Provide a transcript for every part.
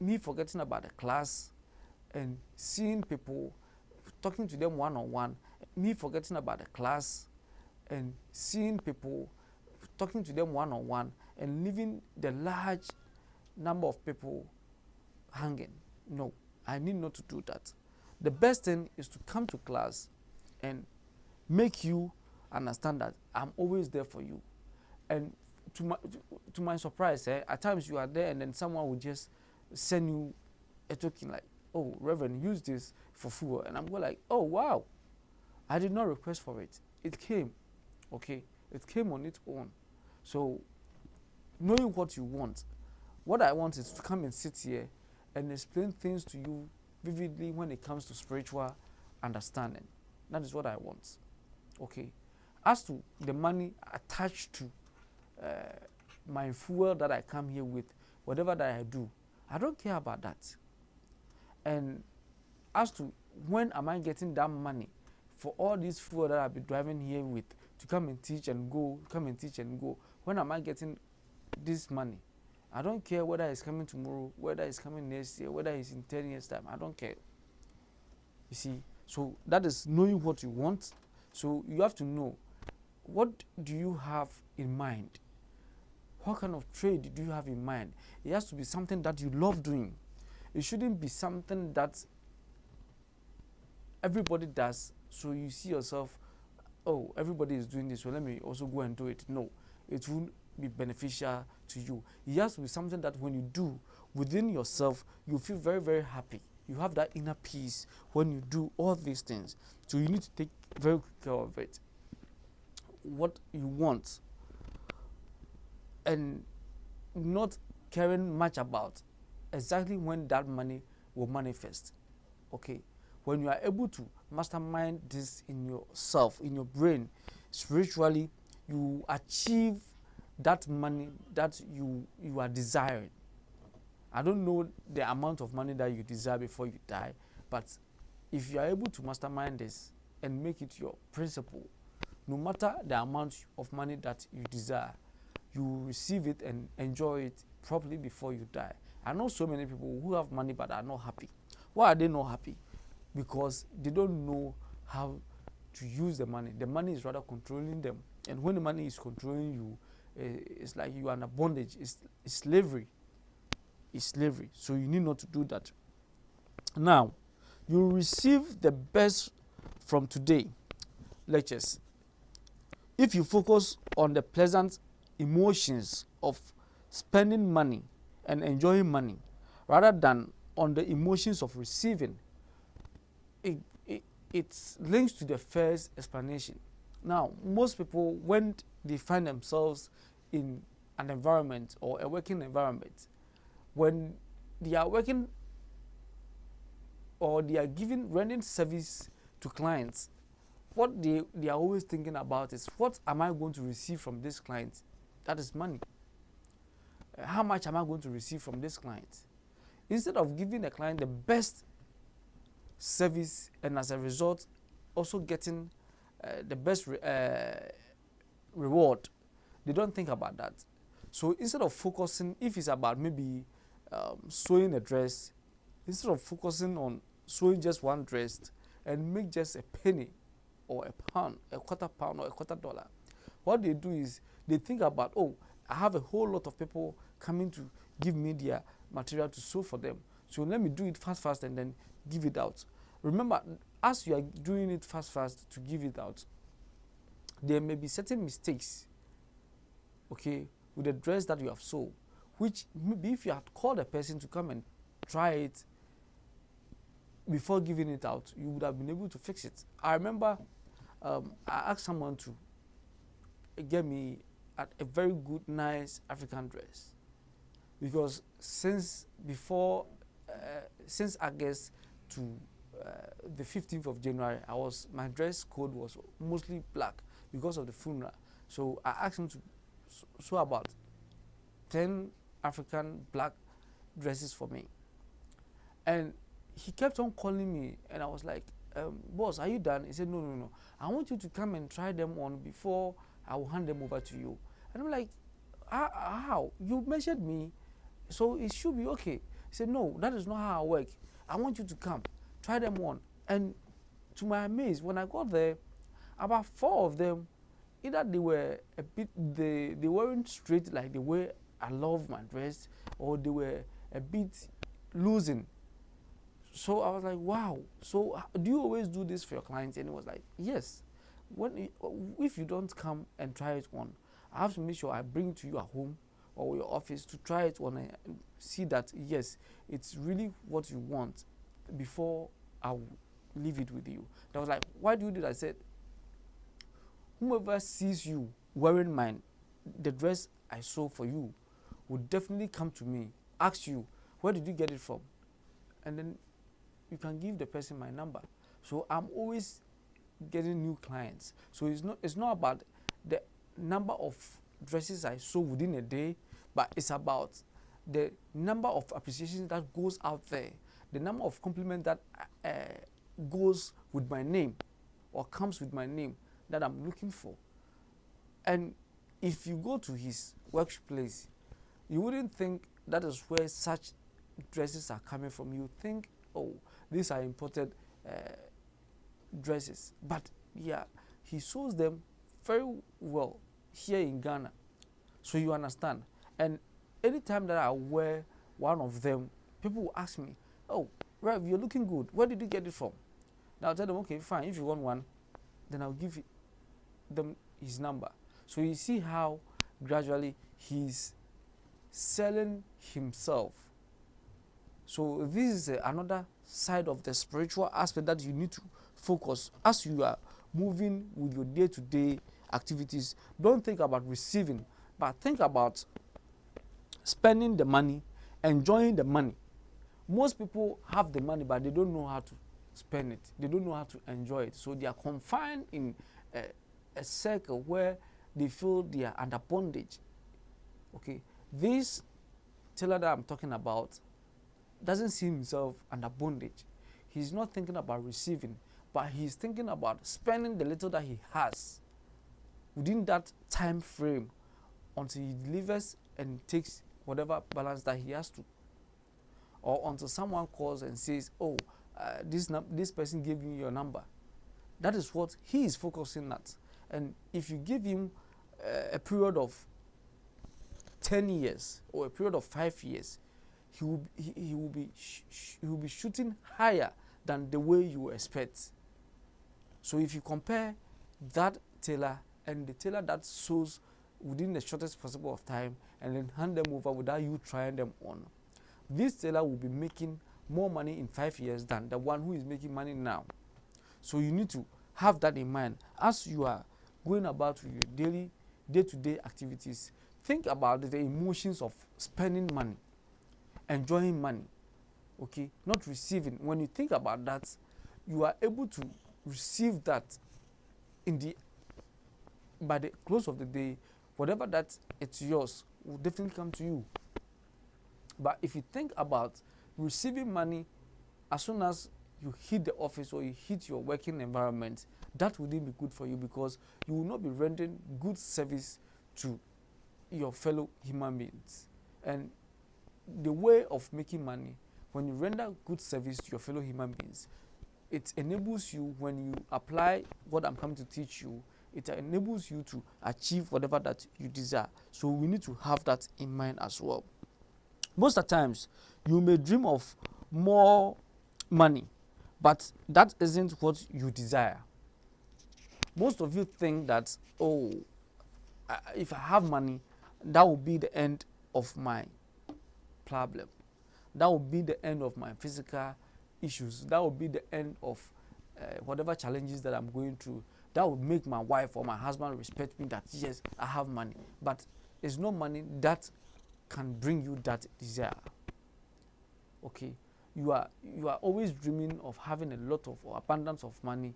me forgetting about the class and seeing people, talking to them one-on-one, me forgetting about the class and seeing people, talking to them one-on-one, and leaving the large number of people hanging. No, I need not to do that. The best thing is to come to class and make you understand that I'm always there for you. And to my surprise, at times you are there and then someone will just send you a token like, oh, Reverend, use this for food. And I'm going like, oh, wow. I did not request for it. It came, okay? It came on its own. So knowing what you want, what I want is to come and sit here and explain things to you vividly when it comes to spiritual understanding. That is what I want, okay? As to the money attached to my fuel that I come here with, whatever that I do, I don't care about that. And as to when am I getting that money for all this fuel that I'll be driving here with to come and teach and go, when am I getting this money? I don't care whether it's coming tomorrow, whether it's coming next year, whether it's in 10 years' time. I don't care. You see, so that is knowing what you want. So you have to know, what do you have in mind? What kind of trade do you have in mind? It has to be something that you love doing. It shouldn't be something that everybody does, so you see yourself, oh, everybody is doing this, so let me also go and do it. No, it won't be beneficial to you. It has to be something that when you do within yourself, you feel very, very happy. You have that inner peace when you do all these things. So you need to take very good care of it. What you want, and not caring much about exactly when that money will manifest. Okay, when you are able to mastermind this in yourself, in your brain, spiritually, you achieve that money that you are desiring. I don't know the amount of money that you desire before you die, but if you are able to mastermind this and make it your principle, no matter the amount of money that you desire, you will receive it and enjoy it properly before you die. I know so many people who have money but are not happy. Why are they not happy? Because they don't know how to use the money. The money is rather controlling them. And when the money is controlling you, it's like you are in a bondage. It's slavery. It's slavery. So you need not to do that. Now, you will receive the best from today lectures if you focus on the pleasant emotions of spending money and enjoying money rather than on the emotions of receiving. It links to the first explanation. Now, most people, when they find themselves in an environment or a working environment, when they are working or they are rendering service to clients, what they are always thinking about is, what am I going to receive from this client? That is money. How much am I going to receive from this client? Instead of giving the client the best service and as a result also getting the best reward, they don't think about that. So instead of focusing, if it's about maybe sewing a dress, instead of focusing on sewing just one dress and make just a penny or a pound, a quarter pound or a quarter dollar, what they do is they think about, oh, I have a whole lot of people coming to give me their material to sew for them, so let me do it fast and then give it out. Remember, as you are doing it fast to give it out, there may be certain mistakes, okay, with the dress that you have sewn, which maybe if you had called a person to come and try it before giving it out, you would have been able to fix it. I remember I asked someone to get me a very good, nice African dress, because since August to the 15th of January, my dress code was mostly black because of the funeral. So I asked him to sew about 10 African black dresses for me. And he kept on calling me, and I was like, boss, are you done? He said, no. I want you to come and try them on before I will hand them over to you. And I'm like, how? You measured me, so it should be okay. He said, no, that is not how I work. I want you to come, try them on. And to my amaze, when I got there, about 4 of them, either they were a bit, they weren't straight like the way I love my dress, or they were a bit losing. So I was like, wow. So do you always do this for your clients? And he was like, yes. If you don't come and try it on, I have to make sure I bring it to you at home or your office to try it on and see that, yes, it's really what you want before I will leave it with you. I was like, why do you do that? I said, whoever sees you wearing the dress I sew for you would definitely come to me, ask you, where did you get it from? And then you can give the person my number. So I'm always getting new clients. So it's not about the number of dresses I sew within a day, but it's about the number of appreciations that goes out there, the number of compliments that goes with my name or comes with my name that I'm looking for. And if you go to his workplace, you wouldn't think that is where such dresses are coming from. You think, oh, these are imported dresses. But yeah, he sews them very well here in Ghana. So you understand. And anytime that I wear one of them, people will ask me, oh, Rev, you're looking good. Where did you get it from? Now I'll tell them, okay, fine. If you want one, then I'll give them his number. So you see how gradually he's selling himself. So this is another side of the spiritual aspect that you need to focus as you are moving with your day-to-day activities. Don't think about receiving, but think about spending the money, enjoying the money. Most people have the money, but they don't know how to spend it. They don't know how to enjoy it. So they are confined in a circle where they feel they are under bondage. Okay, this tailor that I'm talking about doesn't see himself under bondage. He's not thinking about receiving, but he's thinking about spending the little that he has within that time frame until he delivers and takes whatever balance that he has to, or until someone calls and says, oh, this person gave me your number. That is what he is focusing at. And if you give him a period of 10 years or a period of 5 years, he will be shooting higher than the way you expect. So if you compare that tailor and the tailor that sews within the shortest possible of time and then hand them over without you trying them on, this tailor will be making more money in 5 years than the one who is making money now. So you need to have that in mind as you are going about with your day-to-day activities. Think about the emotions of spending money, enjoying money, okay, not receiving. When you think about that, you are able to receive that by the close of the day. Whatever that it's yours will definitely come to you. But if you think about receiving money as soon as you hit the office or you hit your working environment, that wouldn't be good for you, because you will not be rendering good service to your fellow human beings. And the way of making money, when you render good service to your fellow human beings, it enables you, when you apply what I'm coming to teach you, it enables you to achieve whatever that you desire. So we need to have that in mind as well. Most of the times, you may dream of more money, but that isn't what you desire. Most of you think that, oh, if I have money, that will be the end of my problem. That will be the end of my physical issues. That will be the end of whatever challenges that I'm going through. That will make my wife or my husband respect me, that yes, I have money. But it's no money that can bring you that desire. Okay, you are always dreaming of having a lot of or abundance of money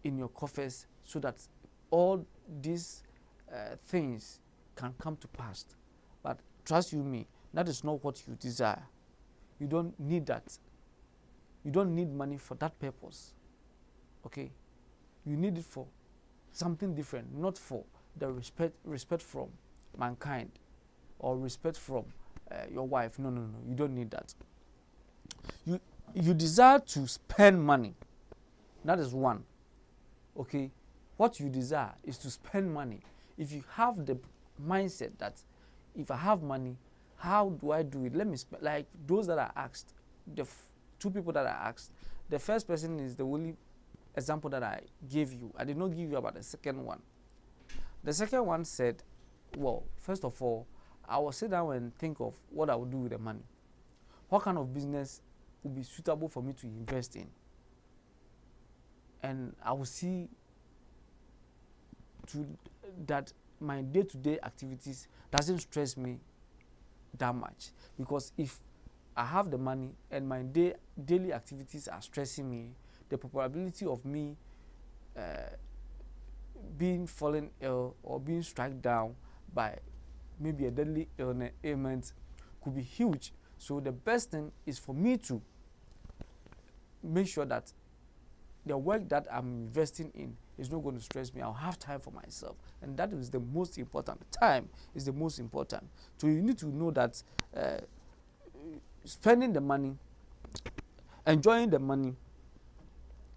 in your coffers, so that all these things can come to pass. But trust you me, that is not what you desire. You don't need that. You don't need money for that purpose. Okay, you need it for something different, not for the respect from mankind, or respect from your wife. No, no, no, you don't need that. You desire to spend money. That is one. Okay, what you desire is to spend money. If you have the mindset that if I have money, how do I do it? Let me spend. Like those that I asked, the two people that I asked, the first person is the only example that I gave you. I did not give you about the second one. The second one said, well, first of all, I will sit down and think of what I will do with the money. What kind of business would be suitable for me to invest in? And I will see to that my day-to-day activities doesn't stress me that much. Because if I have the money and my daily activities are stressing me, the probability of me being fallen ill or being struck down by maybe a deadly ailment could be huge. So the best thing is for me to make sure that the work that I'm investing in is not going to stress me. I'll have time for myself, and that is the most important. Time is the most important. So you need to know that spending the money, enjoying the money,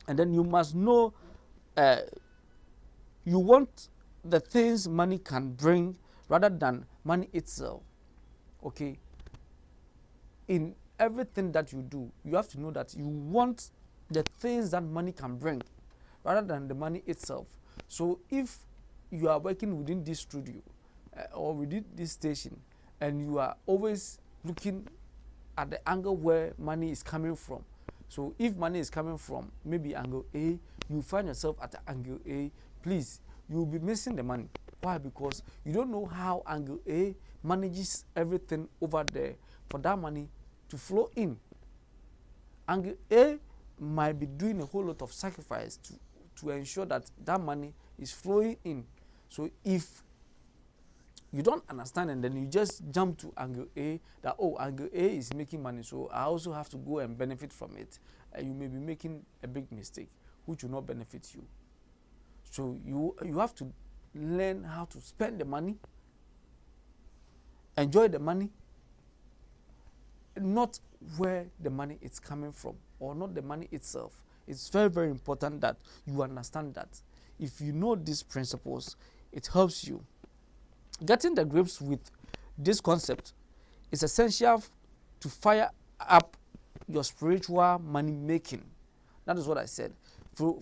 and then you must know you want the things money can bring rather than money itself. Okay, in everything that you do, you have to know that you want the things that money can bring rather than the money itself. So if you are working within this studio or within this station and you are always looking at the angle where money is coming from, so if money is coming from maybe angle A, you find yourself at angle A, please, you will be missing the money. Why? Because you don't know how angle A manages everything over there for that money to flow in. Angle A might be doing a whole lot of sacrifice to ensure that that money is flowing in. So if you don't understand and then you just jump to angle A, that oh, angle A is making money, so I also have to go and benefit from it, you may be making a big mistake which will not benefit you. So you have to learn how to spend the money, enjoy the money, not where the money is coming from or not the money itself. It's very, very important that you understand that. If you know these principles, it helps you. Getting the grips with this concept is essential to fire up your spiritual money making. That is what I said. So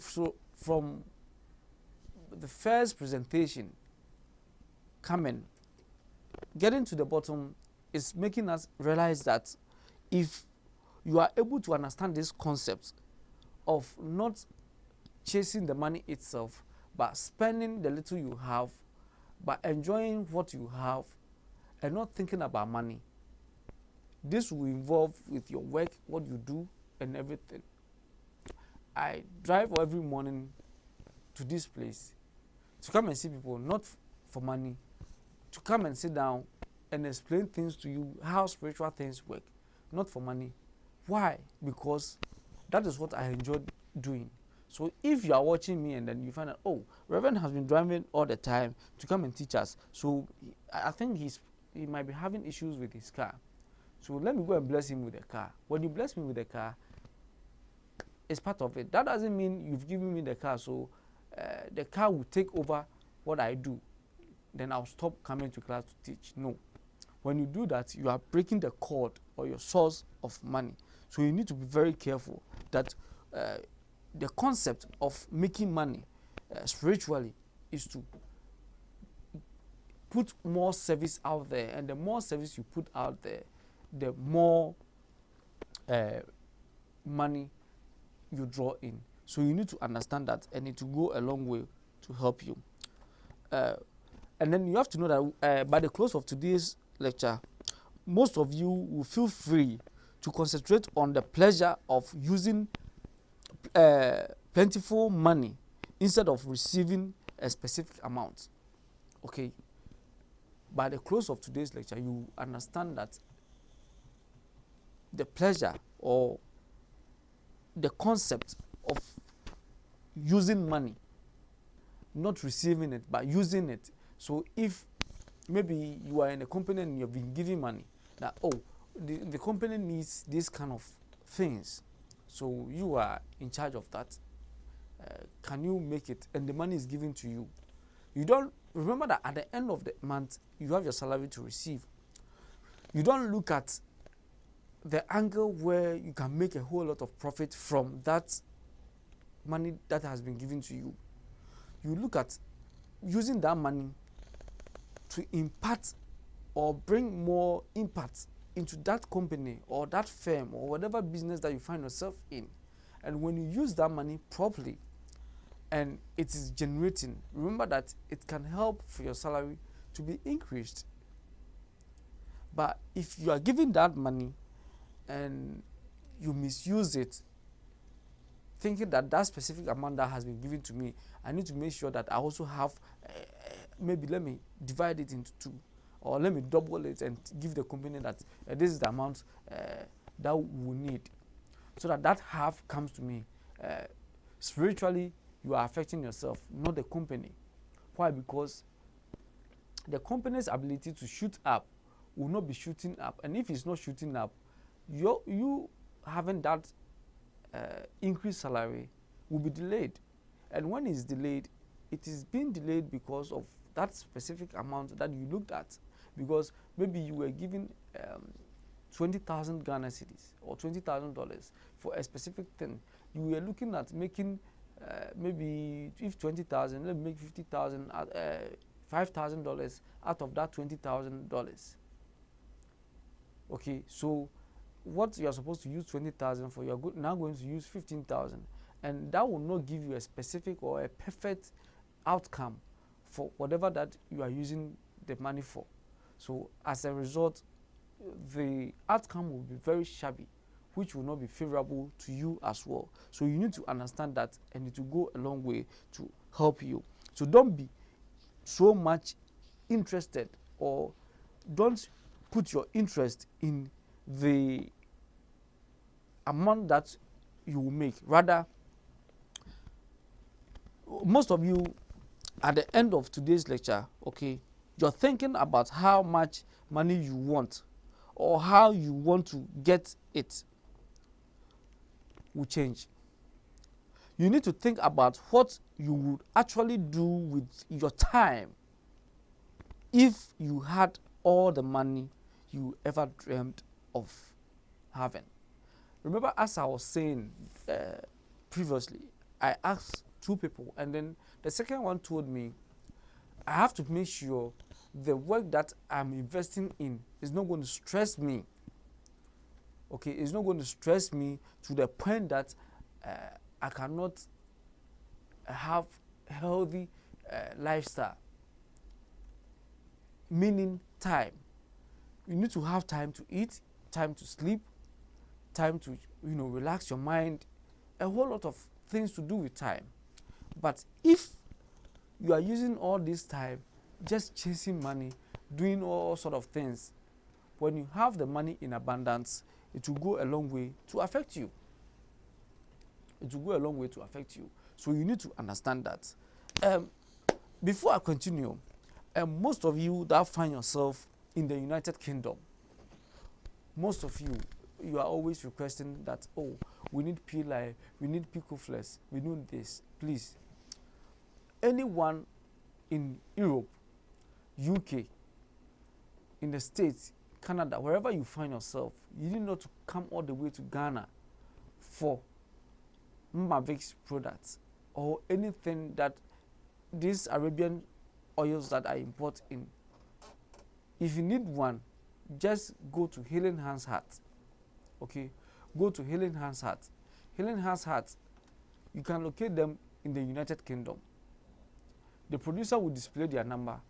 from the first presentation coming, getting to the bottom is making us realize that if you are able to understand this concept of not chasing the money itself, but spending the little you have, but enjoying what you have, and not thinking about money, this will involve with your work, what you do, and everything. I drive every morning to this place to come and see people, not for money, to come and sit down and explain things to you, how spiritual things work, not for money. Why? Because that is what I enjoy doing. So if you are watching me and then you find out, oh, Reverend has been driving all the time to come and teach us, so I think he might be having issues with his car. So let me go and bless him with a car. When you bless me with a car, it's part of it. That doesn't mean you've given me the car, so the car will take over what I do. Then I'll stop coming to class to teach. No. When you do that, you are breaking the cord or your source of money. So you need to be very careful that the concept of making money spiritually is to put more service out there, and the more service you put out there, the more money you draw in. So you need to understand that, and it will go a long way to help you. And then you have to know that by the close of today's lecture, most of you will feel free to concentrate on the pleasure of using plentiful money instead of receiving a specific amount. Okay. By the close of today's lecture, you understand that the pleasure or the concept of using money, not receiving it, but using it. So if maybe you are in a company and you've been giving money, that, oh, the company needs this kind of things, so you are in charge of that. Can you make it? And the money is given to you. You don't remember that at the end of the month you have your salary to receive. You don't look at the angle where you can make a whole lot of profit from that money that has been given to you. You look at using that money to impart or bring more impact into that company or that firm or whatever business that you find yourself in. And when you use that money properly and it is generating, remember that it can help for your salary to be increased. But if you are giving that money and you misuse it, thinking that that specific amount that has been given to me, I need to make sure that I also have, maybe let me divide it into two, or let me double it and give the company that this is the amount that we need, so that that half comes to me. Spiritually, you are affecting yourself, not the company. Why? Because the company's ability to shoot up will not be shooting up, and if it's not shooting up, you having that increased salary will be delayed. And when it's delayed, it is being delayed because of that specific amount that you looked at. Because maybe you were given 20,000 Ghana cedis or $20,000 for a specific thing. You were looking at making maybe, if 20,000, let me make 50,000, $5,000 out of that $20,000. Okay, so what you are supposed to use 20,000 for, you are now going to use 15,000, and that will not give you a specific or a perfect outcome for whatever that you are using the money for. So as a result, the outcome will be very shabby, which will not be favorable to you as well. So you need to understand that, and it will go a long way to help you. So don't be so much interested, or don't put your interest in the amount that you will make. Rather, most of you at the end of today's lecture, okay, you're thinking about how much money you want or how you want to get it will change. You need to think about what you would actually do with your time if you had all the money you ever dreamed of having. Remember, as I was saying previously, I asked two people, and then the second one told me, I have to make sure the work that I'm investing in is not going to stress me. Okay, it's not going to stress me to the point that I cannot have a healthy lifestyle. Meaning time. You need to have time to eat, time to sleep, time to relax your mind, a whole lot of things to do with time. But if you are using all this time just chasing money, doing all sort of things, when you have the money in abundance, it will go a long way to affect you. It will go a long way to affect you. So you need to understand that. Before I continue, most of you that find yourself in the United Kingdom, most of you are always requesting that, oh, we need PLI, we need Picoflex, we need this. Please, anyone in Europe, UK, in the States, Canada, wherever you find yourself, you need not to come all the way to Ghana for Mavix products or anything that these Arabian oils that I import in. If you need one, just go to Healing Hands Heart. Okay, go to Healing Hands Heart. Healing Hands Heart, you can locate them in the United Kingdom. The producer will display their number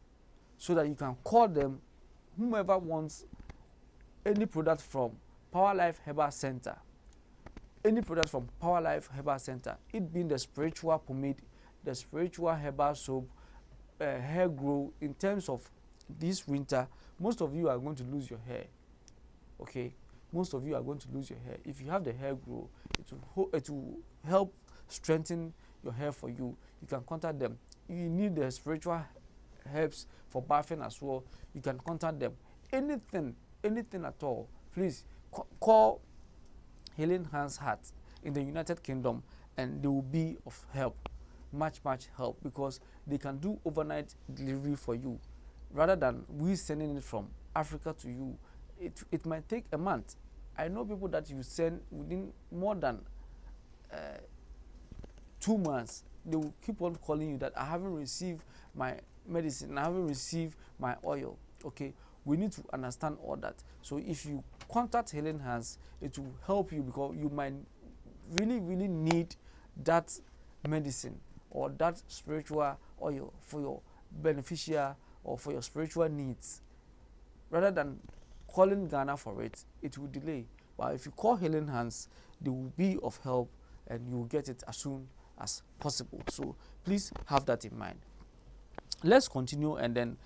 so that you can call them, whomever wants any product from Power Life Herbal Center. Any product from Power Life Herbal Center, it being the spiritual pomade, the spiritual herbal soap, hair grow. In terms of this winter, most of you are going to lose your hair. Okay, most of you are going to lose your hair. If you have the hair grow, it will help strengthen your hair for you. You can contact them. You need the spiritual herbs for bathing as well. You can contact them. Anything anything at all, please call Healing Hands Heart in the United Kingdom, and they will be of help, much help, because they can do overnight delivery for you rather than we sending it from Africa to you. It might take a month. I know people that you send within more than 2 months. They will keep on calling you that I haven't received my medicine, I haven't received my oil. Okay, we need to understand all that. So if you contact Healing Hands, it will help you, because you might really need that medicine or that spiritual oil for your beneficial or for your spiritual needs. Rather than calling Ghana for it, it will delay. But if you call Healing Hands, they will be of help and you will get it as soon as possible. So please have that in mind. Let's continue, and then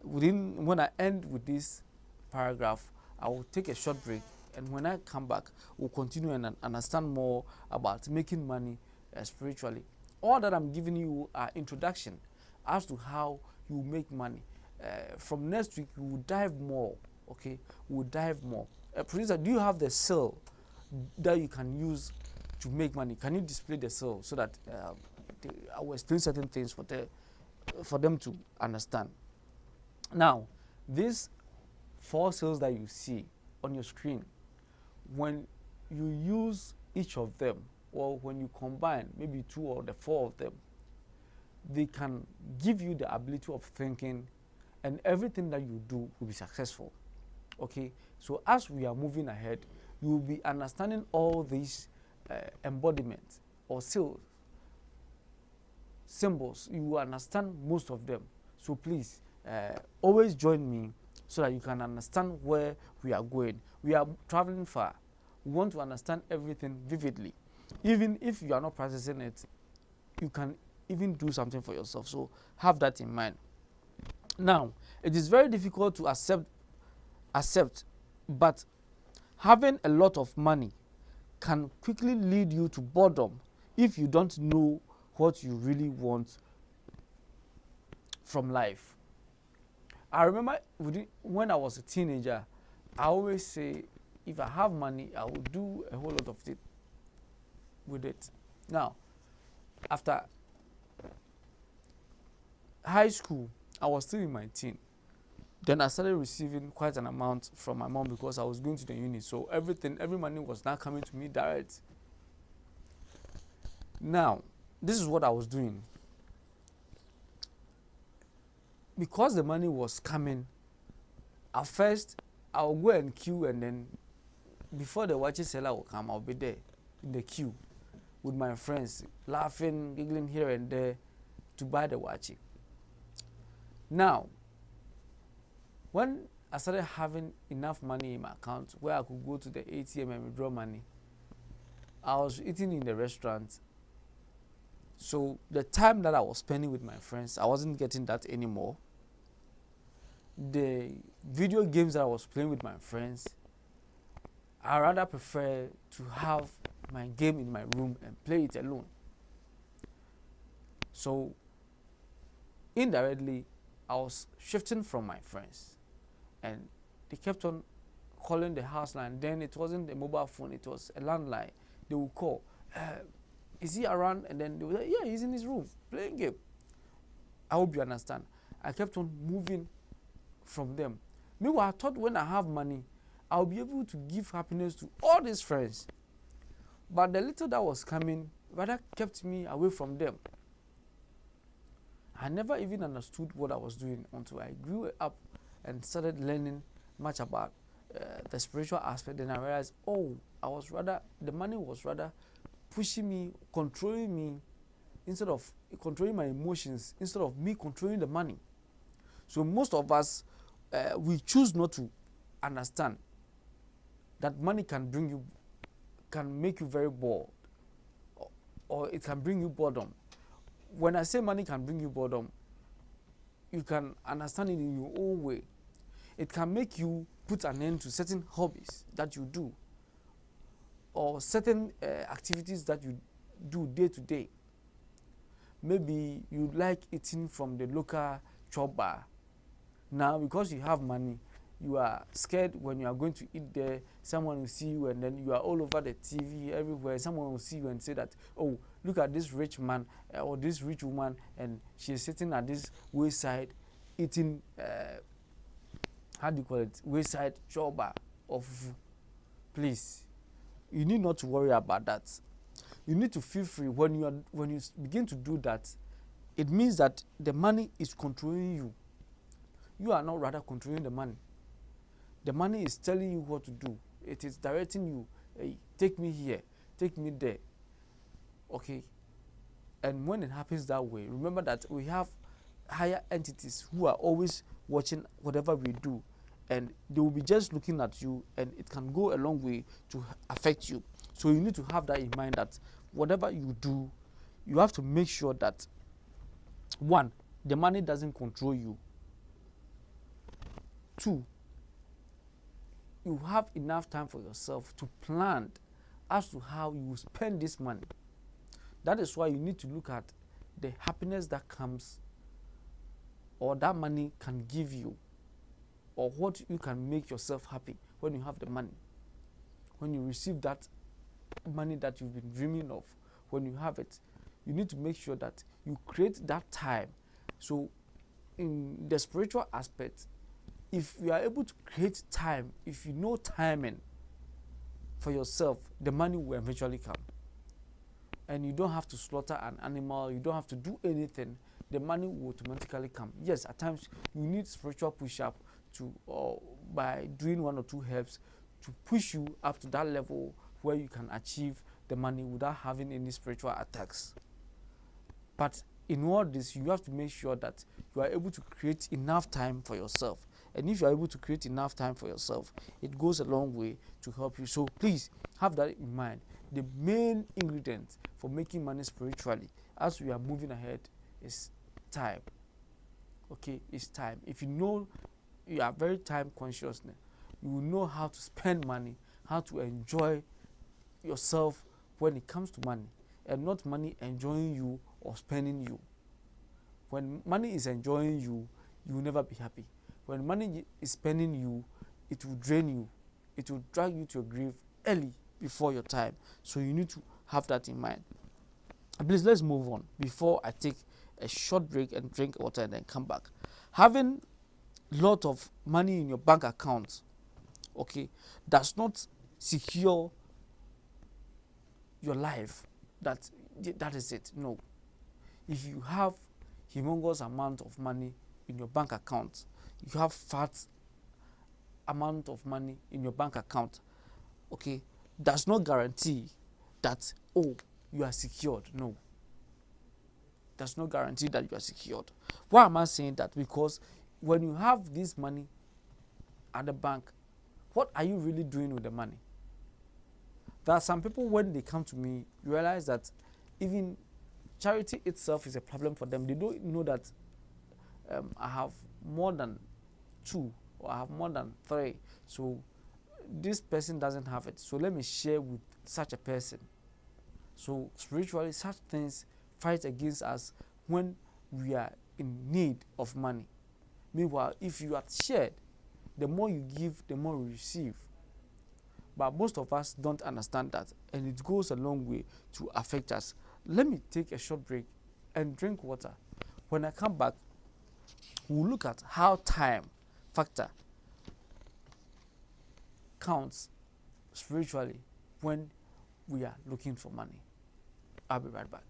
when I end with this paragraph, I will take a short break, and when I come back, we'll continue and understand more about making money spiritually. All that I'm giving you are introduction as to how you make money. From next week, we will dive more. Okay, we will dive more. Producer, do you have the cell that you can use to make money? Can you display the cell so that I will explain certain things for them to understand? Now, these 4 cells that you see on your screen, when you use each of them, or when you combine maybe 2 or the 4 of them, they can give you the ability of thinking, and everything that you do will be successful. Okay, so as we are moving ahead, you will be understanding all these embodiments or symbols. You will understand most of them. So please always join me so that you can understand where we are going. We are traveling far. We want to understand everything vividly. Even if you are not practicing it, you can even do something for yourself. So have that in mind. Now, it is very difficult to accept, but having a lot of money can quickly lead you to boredom if you don't know what you really want from life. I remember when I was a teenager, I always say, if I have money, I will do a whole lot of it with it. Now, after high school, I was still in my teen. Then I started receiving quite an amount from my mom because I was going to the uni. So every money was now coming to me direct. Now, this is what I was doing. Because the money was coming, at first, I'll go and queue, and then before the watch seller will come, I'll be there in the queue with my friends, laughing, giggling here and there to buy the watch. Now, when I started having enough money in my account where I could go to the ATM and withdraw money, I was eating in the restaurant. So the time that I was spending with my friends, I wasn't getting that anymore. The video games that I was playing with my friends, I rather prefer to have my game in my room and play it alone. So indirectly, I was shifting from my friends, and they kept on calling the house line. Then it wasn't a mobile phone, it was a landline. They would call, is he around? And then they would say, yeah, he's in his room playing game. I hope you understand. I kept on moving from them. Meanwhile, I thought when I have money, I'll be able to give happiness to all these friends. But the little that was coming rather kept me away from them. I never even understood what I was doing until I grew up and started learning much about the spiritual aspect. Then I realized, the money was rather pushing me, controlling me, instead of controlling my emotions, instead of me controlling the money. So most of us, we choose not to understand that money can make you very bored, or it can bring you boredom. When I say money can bring you boredom, you can understand it in your own way. It can make you put an end to certain hobbies that you do, or certain activities that you do day to day. Maybe you like eating from the local chop bar. Now, because you have money, you are scared when you are going to eat there, someone will see you, and then you are all over the TV everywhere. Someone will see you and say that, oh, look at this rich man or this rich woman, and she is sitting at this wayside eating how do you call it, wayside choba or fufu. Please, you need not to worry about that. You need to feel free when you begin to do that. It means that the money is controlling you. You are not rather controlling the money. The money is telling you what to do. It is directing you. Hey, take me here, take me there. Okay. And when it happens that way, remember that we have higher entities who are always watching whatever we do, and they will be just looking at you, and it can go a long way to affect you. So you need to have that in mind, that whatever you do, you have to make sure that, one, the money doesn't control you. Two, you have enough time for yourself to plan as to how you will spend this money. That is why you need to look at the happiness that comes, or that money can give you, or what you can make yourself happy when you have the money. When you receive that money that you've been dreaming of, when you have it, you need to make sure that you create that time. So in the spiritual aspect, if you are able to create time, if you know timing for yourself, the money will eventually come. And you don't have to slaughter an animal, you don't have to do anything, the money will automatically come. Yes, at times you need spiritual push-up to, or by doing one or two helps, to push you up to that level where you can achieve the money without having any spiritual attacks. But in all this, you have to make sure that you are able to create enough time for yourself. And if you are able to create enough time for yourself, it goes a long way to help you. So please have that in mind. The main ingredient for making money spiritually, as we are moving ahead, is time. Okay, it's time. If you know you are very time conscious, you will know how to spend money, how to enjoy yourself when it comes to money, and not money enjoying you or spending you. When money is enjoying you, you will never be happy. When money is spending you, it will drain you. It will drag you to your grave early before your time. So you need to have that in mind. Please, let's move on before I take a short break and drink water and then come back. Having a lot of money in your bank account, okay, does not secure your life. That is it. No. If you have humongous amount of money in your bank account, you have fat amount of money in your bank account, okay, does not guarantee that, oh, you are secured. No. Does not guarantee that you are secured. Why am I saying that? Because when you have this money at the bank, what are you really doing with the money? There are some people, when they come to me, realize that even charity itself is a problem for them. They don't know that I have more than 2 or I have more than 3. So this person doesn't have it. So let me share with such a person. So spiritually, such things fight against us when we are in need of money. Meanwhile, if you are shared, the more you give, the more you receive. But most of us don't understand that, and it goes a long way to affect us. Let me take a short break and drink water. When I come back, we'll look at how time factor counts spiritually when we are looking for money. I'll be right back.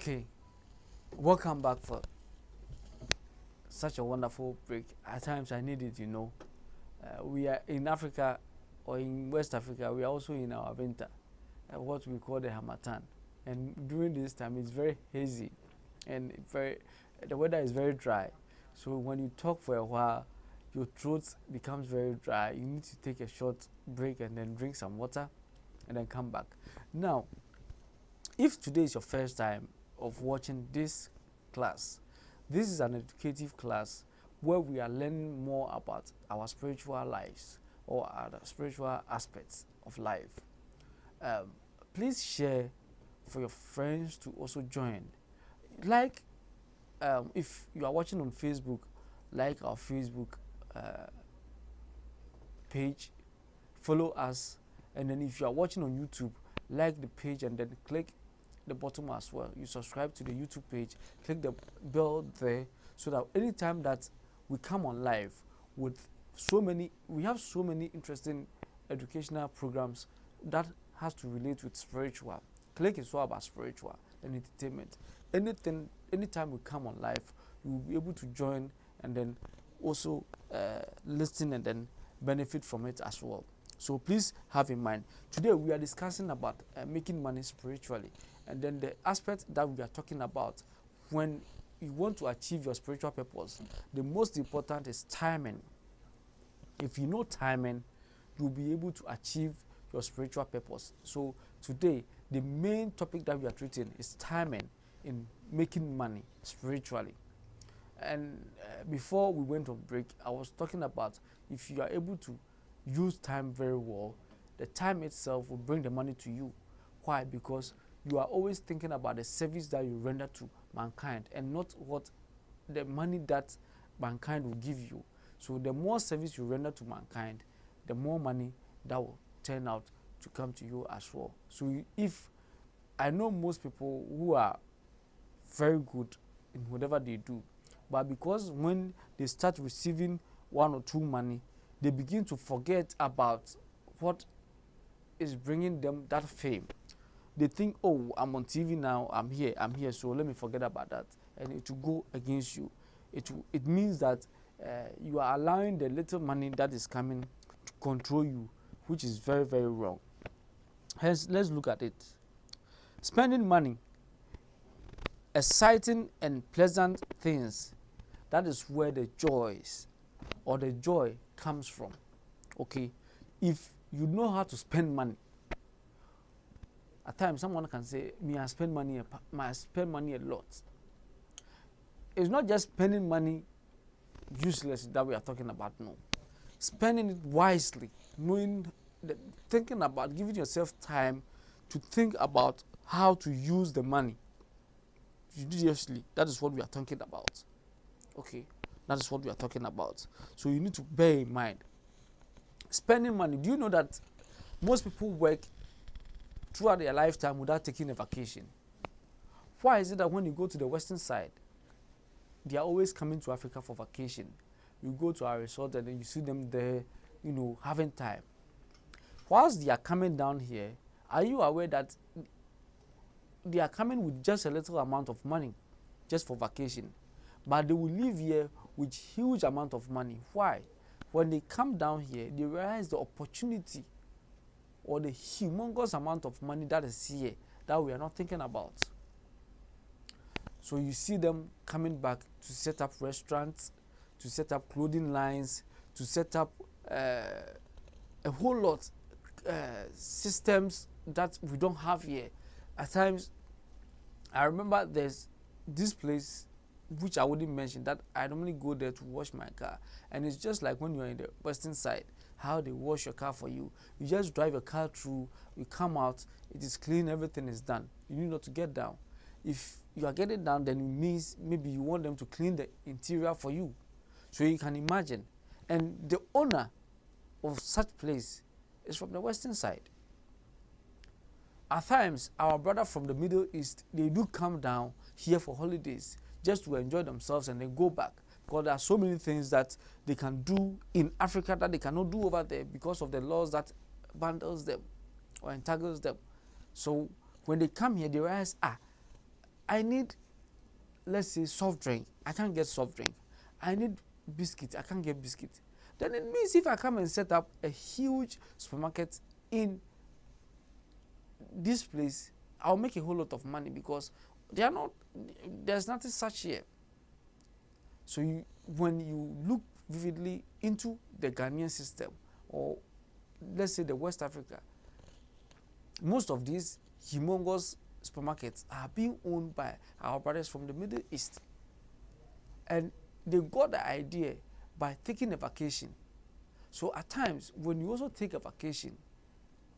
Okay, welcome back for such a wonderful break. At times I need it. We are in Africa or in West Africa, we are also in our winter, what we call the Hamatan. And during this time, it's very hazy and the weather is very dry. So when you talk for a while, your throat becomes very dry. You need to take a short break and then drink some water and then come back. Now, if today is your first time of watching this class, this is an educative class where we are learning more about our spiritual lives or our spiritual aspects of life. Please share for your friends to also join. Like, if you are watching on Facebook, like our Facebook page, follow us, and then if you are watching on YouTube, like the page and then click the bottom as well. You subscribe to the YouTube page, click the bell there, so that anytime that we come on live with we have so many interesting educational programs that has to relate with spiritual. Click is all about spiritual and entertainment. Anytime we come on live, you will be able to join and then also listen and then benefit from it as well. So please have in mind, today we are discussing about making money spiritually, and then the aspect that we are talking about when you want to achieve your spiritual purpose, the most important is timing. If you know timing, you'll be able to achieve your spiritual purpose. So today, the main topic that we are treating is timing in making money spiritually. And before we went on break, I was talking about if you are able to use time very well, the time itself will bring the money to you. Why? Because you are always thinking about the service that you render to mankind and not what the money that mankind will give you. So the more service you render to mankind, the more money that will turn out to come to you as well. So if I know most people who are very good in whatever they do, but because when they start receiving one or two money, they begin to forget about what is bringing them that fame. They think, oh, I'm on TV now, I'm here, so let me forget about that. And it will go against you. It means that you are allowing the little money that is coming to control you, which is very, very wrong. Hence, let's look at it. Spending money, exciting and pleasant things, that is where the joys or the joy comes from. Okay, if you know how to spend money, at times someone can say, me, I spend money a lot. It's not just spending money useless that we are talking about, no. Spending it wisely, thinking about giving yourself time to think about how to use the money judiciously. That is what we are talking about. Okay, that is what we are talking about. So you need to bear in mind, spending money. Do you know that most people work throughout their lifetime without taking a vacation? Why is it that when you go to the western side, they are always coming to Africa for vacation? You go to our resort and then you see them there, having time. Whilst they are coming down here, are you aware that they are coming with just a little amount of money just for vacation, but they will leave here with huge amount of money? Why? When they come down here, they realize the opportunity or the humongous amount of money that is here that we are not thinking about. So you see them coming back to set up restaurants, to set up clothing lines, to set up a whole lot systems that we don't have here. At times, I remember there's this place which I wouldn't mention, that I normally go there to wash my car, and it's just like when you're in the western side, how they wash your car for you. You just drive your car through, you come out, it is clean, everything is done. You need not to get down. If you are getting down, then it means maybe you want them to clean the interior for you. So you can imagine. And the owner of such place is from the western side. At times, our brother from the Middle East, they do come down here for holidays just to enjoy themselves and then go back. Because there are so many things that they can do in Africa that they cannot do over there because of the laws that bundles them or entangles them. So when they come here, they realize, I need, let's say, soft drink. I can't get soft drink. I need biscuit. I can't get biscuit. Then it means if I come and set up a huge supermarket in this place, I'll make a whole lot of money because they are not. There's nothing such here. So when you look vividly into the Ghanaian system, or let's say the West Africa, most of these humongous supermarkets are being owned by our brothers from the Middle East. And they got the idea by taking a vacation. So at times, when you also take a vacation,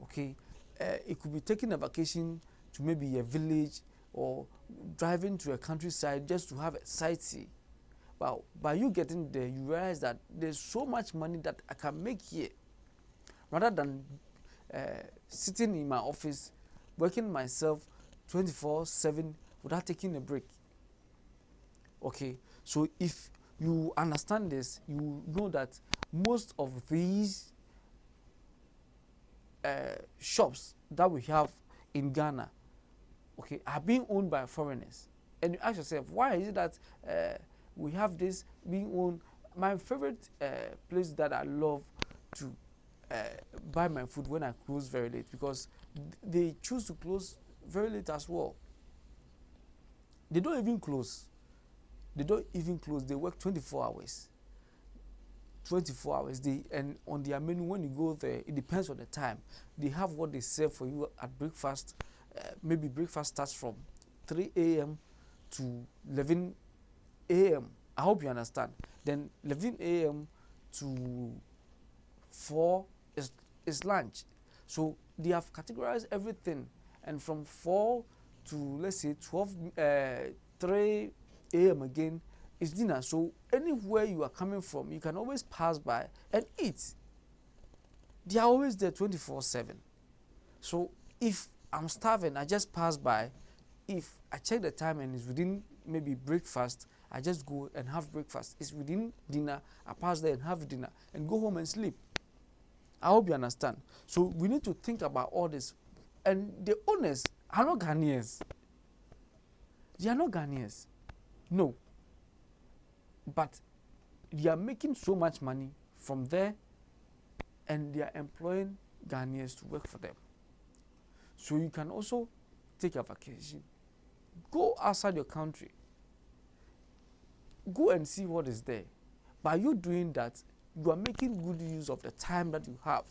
okay, it could be taking a vacation to maybe a village or driving to a countryside just to have a sightsee. But by you getting there, you realize that there's so much money that I can make here, rather than sitting in my office, working myself 24/7 without taking a break. Okay, so if you understand this, you know that most of these shops that we have in Ghana, okay, are being owned by foreigners. And you ask yourself, why is it that we have this being owned? My favorite place that I love to buy my food when I close very late, because they choose to close very late as well. They don't even close. They don't even close. They work 24 hours. 24 hours. And on their menu, when you go there, it depends on the time. They have what they serve for you at breakfast. Maybe breakfast starts from 3 a.m. to 11 a.m. I hope you understand. Then 11 a.m. to 4 is lunch. So they have categorized everything. And from 4 to, let's say, 3 a.m. again is dinner. So anywhere you are coming from, you can always pass by and eat. They are always there 24/7. So if I'm starving, I just pass by. If I check the time and it's within maybe breakfast, I just go and have breakfast. It's within dinner, I pass there and have dinner and go home and sleep. I hope you understand. So we need to think about all this. And the owners are not Ghanaians. They are not Ghanaians. No. But they are making so much money from there, and they are employing Ghanaians to work for them. So you can also take a vacation. Go outside your country. Go and see what is there. By you doing that, you are making good use of the time that you have.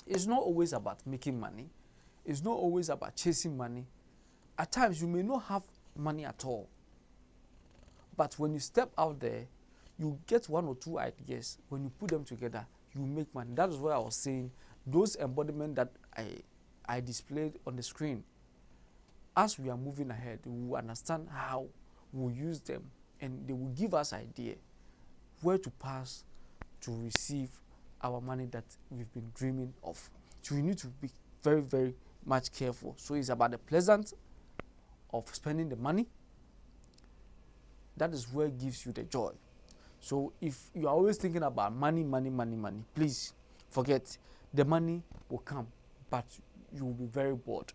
It's not always about making money. It's not always about chasing money. At times, you may not have money at all. But when you step out there, you get one or two ideas. When you put them together, you make money. That is why I was saying those embodiments that I displayed on the screen. As we are moving ahead, we will understand how we'll use them, and they will give us idea where to pass to receive our money that we've been dreaming of. So we need to be very, very much careful. So it's about the pleasant of spending the money. That is where it gives you the joy. So if you are always thinking about money, money, money, money, please forget. The money will come, but you will be very bored.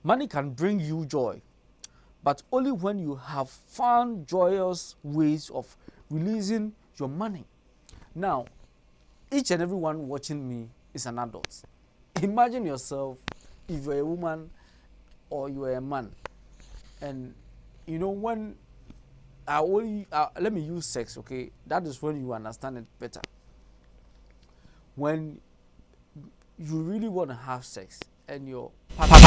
Money can bring you joy, but only when you have found joyous ways of releasing your money. Now, each and everyone watching me is an adult. Imagine yourself if you're a woman or you're a man, and when let me use sex, okay? That is when you understand it better. When you really want to have sex and your partner,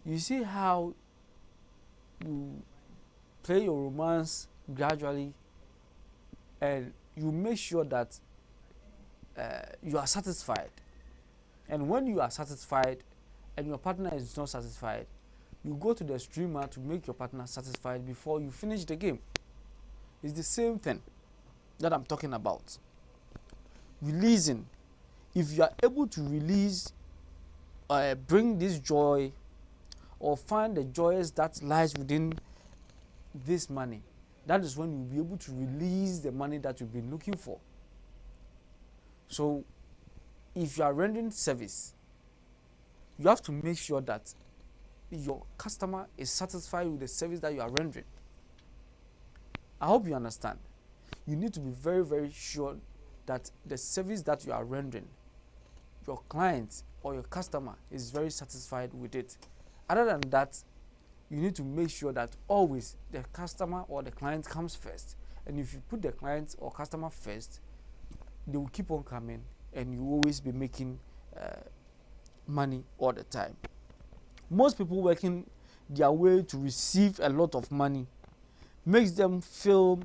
you see how you play your romance gradually, and you make sure that you are satisfied. And when you are satisfied and your partner is not satisfied, you go to the streamer to make your partner satisfied before you finish the game. It's the same thing that I'm talking about. Releasing. If you are able to release, bring this joy, or find the joys that lies within this money, that is when you'll be able to release the money that you've been looking for. So if you are rendering service, you have to make sure that your customer is satisfied with the service that you are rendering. I hope you understand. You need to be very, very sure that the service that you are rendering, your client or your customer is very satisfied with it. Other than that, you need to make sure that always the customer or the client comes first. And if you put the client or customer first, they will keep on coming and you will always be making money all the time. Most people working their way to receive a lot of money makes them feel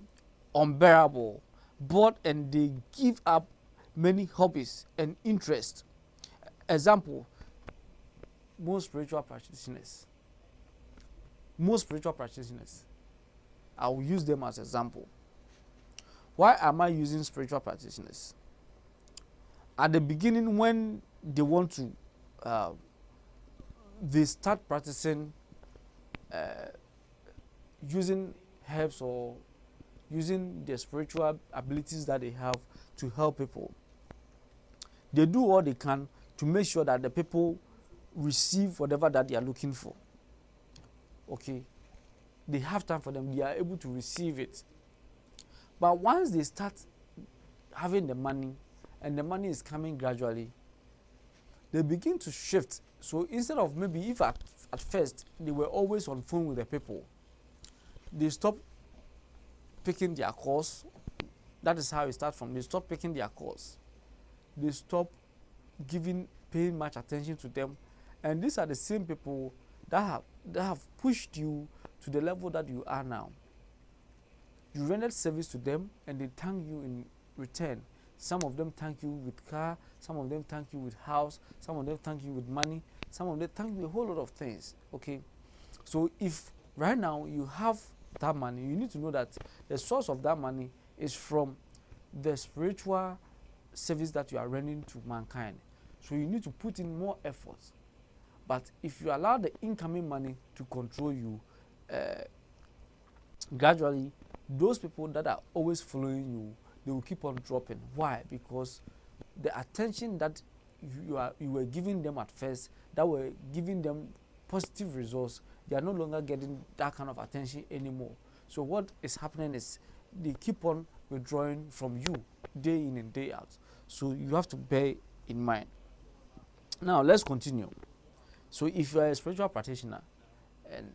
unbearable, bored, and they give up many hobbies and interests. Example, most spiritual practitioners, I will use them as example. Why am I using spiritual practitioners? At the beginning, when they want to they start practicing using herbs or using the spiritual abilities that they have to help people, they do all they can to make sure that the people receive whatever that they are looking for. Okay, they have time for them, they are able to receive it. But once they start having the money and the money is coming gradually, they begin to shift. So instead of maybe if at first they were always on phone with the people, they stop picking their calls. That is how it starts from. They stop picking their calls. They stop paying much attention to them. And these are the same people that have pushed you to the level that you are now. You rendered service to them and they thank you in return. Some of them thank you with car, some of them thank you with house, some of them thank you with money, some of them thank you with a whole lot of things. Okay, so if right now you have that money, you need to know that the source of that money is from the spiritual service that you are rendering to mankind. So you need to put in more effort. But if you allow the incoming money to control you, gradually those people that are always following you, they will keep on dropping. Why? Because the attention that you were giving them at first, that were giving them positive results, they are no longer getting that kind of attention anymore. So what is happening is they keep on withdrawing from you day in and day out. So you have to bear in mind. Now let's continue. So if you are a spiritual practitioner and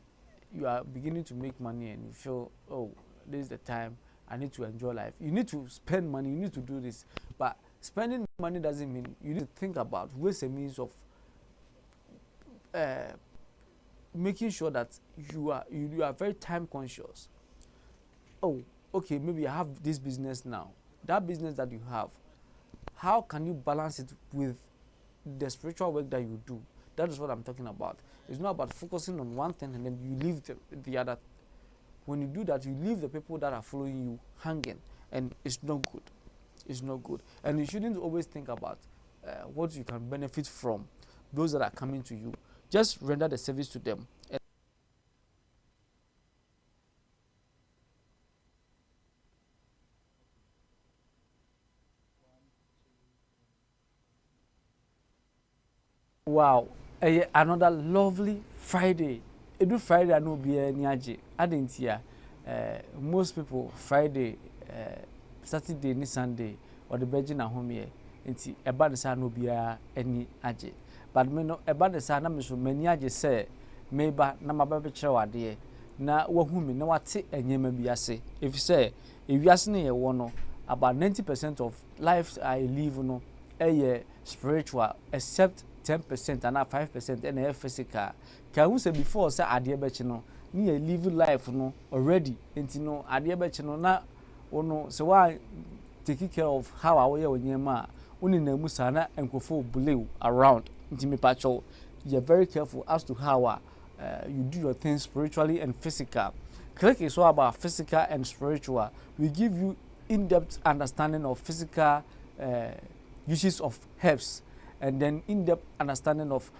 you are beginning to make money and you feel, oh, this is the time I need to enjoy life, you need to spend money, you need to do this. But spending money doesn't mean you need to think about ways and means of making sure that you are very time conscious. Oh, okay, maybe I have this business now. That business that you have, how can you balance it with the spiritual work that you do? That is what I'm talking about. It's not about focusing on one thing and then you leave the other. When you do that, you leave the people that are following you hanging, and it's not good. It's not good. And you shouldn't always think about what you can benefit from those that are coming to you. Just render the service to them. Wow, another lovely Friday. Every Friday I know be niaje. Adentia. Most people Friday, Saturday, ni Sunday, or the Virgin at home here. Nti eba de sa no bia ani age. But me no eba de sa na me so mani age say meba na maba be kire wade na wahu me na wate enyema bi ase. If say ewiase ne ye wo no, about 90% of life I live no spiritual, except 10% and 5% and physical. Can we say before say ade be chi no ni live life no already. Nti no ade be chi no na ono se wa take care of how our onyema uni na mu sana enkofo blue around. Nti me pacho, you're very careful as to how you do your things spiritually and physical. Click is all about physical and spiritual. We give you in-depth understanding of physical uses of herbs, and then in-depth understanding of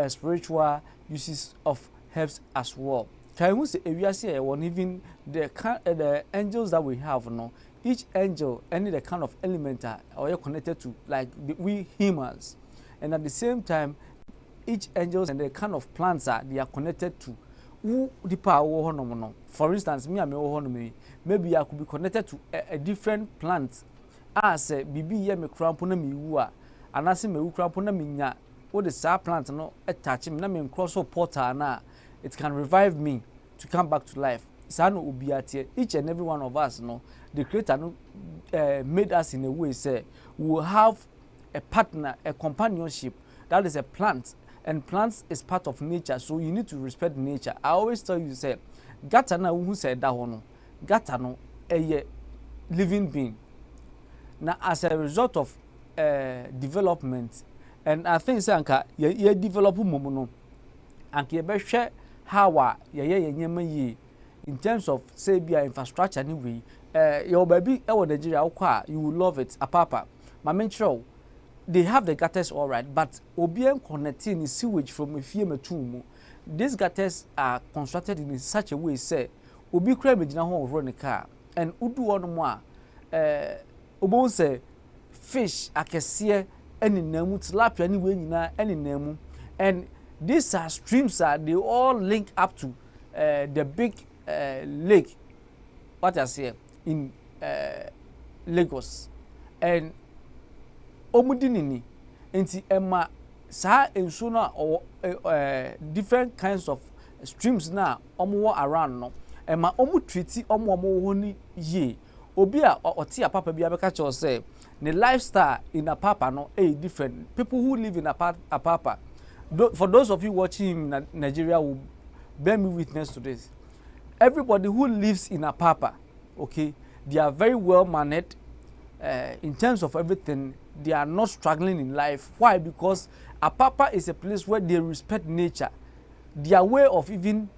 spiritual uses of herbs as well. Can we say even the angels that we have, no? Each angel, any the kind of element are connected to, like we humans, and at the same time, each angels and the kind of plants that they are connected to. Who the power no. For instance, me and maybe I could be connected to a different plant. As a bibi ye me krampo na me wu a anase me wu krampo na me nya wo the sa plant no attach me na me cross portal na it can revive me to come back to life. Sa no obi atie each and every one of us no the creator no made us in a way say we will have a partner, a companionship. That is a plant, and plants is part of nature, so you need to respect nature. I always tell you say gata na who said that one gata no a living being. Now, as a result of development, and I think Sanka, you develop momono, and you be share how ye in terms of say be infrastructure anyway. Your baby, Nigeria, you will love it. A papa, my mentor, they have the gutters all right, but obien connecting is sewage from a few tomb. These gutters are constructed in such a way, say, obi crab in home run a car, and udu one more. Obo say fish akese any nemu tilapia anywhere nyina any nemu, and these are streams they all link up to the big lake what I say in Lagos, and omudinini enti ema sa enso na or different kinds of streams na omo around no ema omu treat omo ho ni ye. Obi a oti apapa bia be catch us say the lifestyle in apapa no different. People who live in apapa, for those of you watching in Nigeria will bear me witness to this. Everybody who lives in apapa, okay, they are very well mannered in terms of everything. They are not struggling in life. Why? Because apapa is a place where they respect nature. Their way of even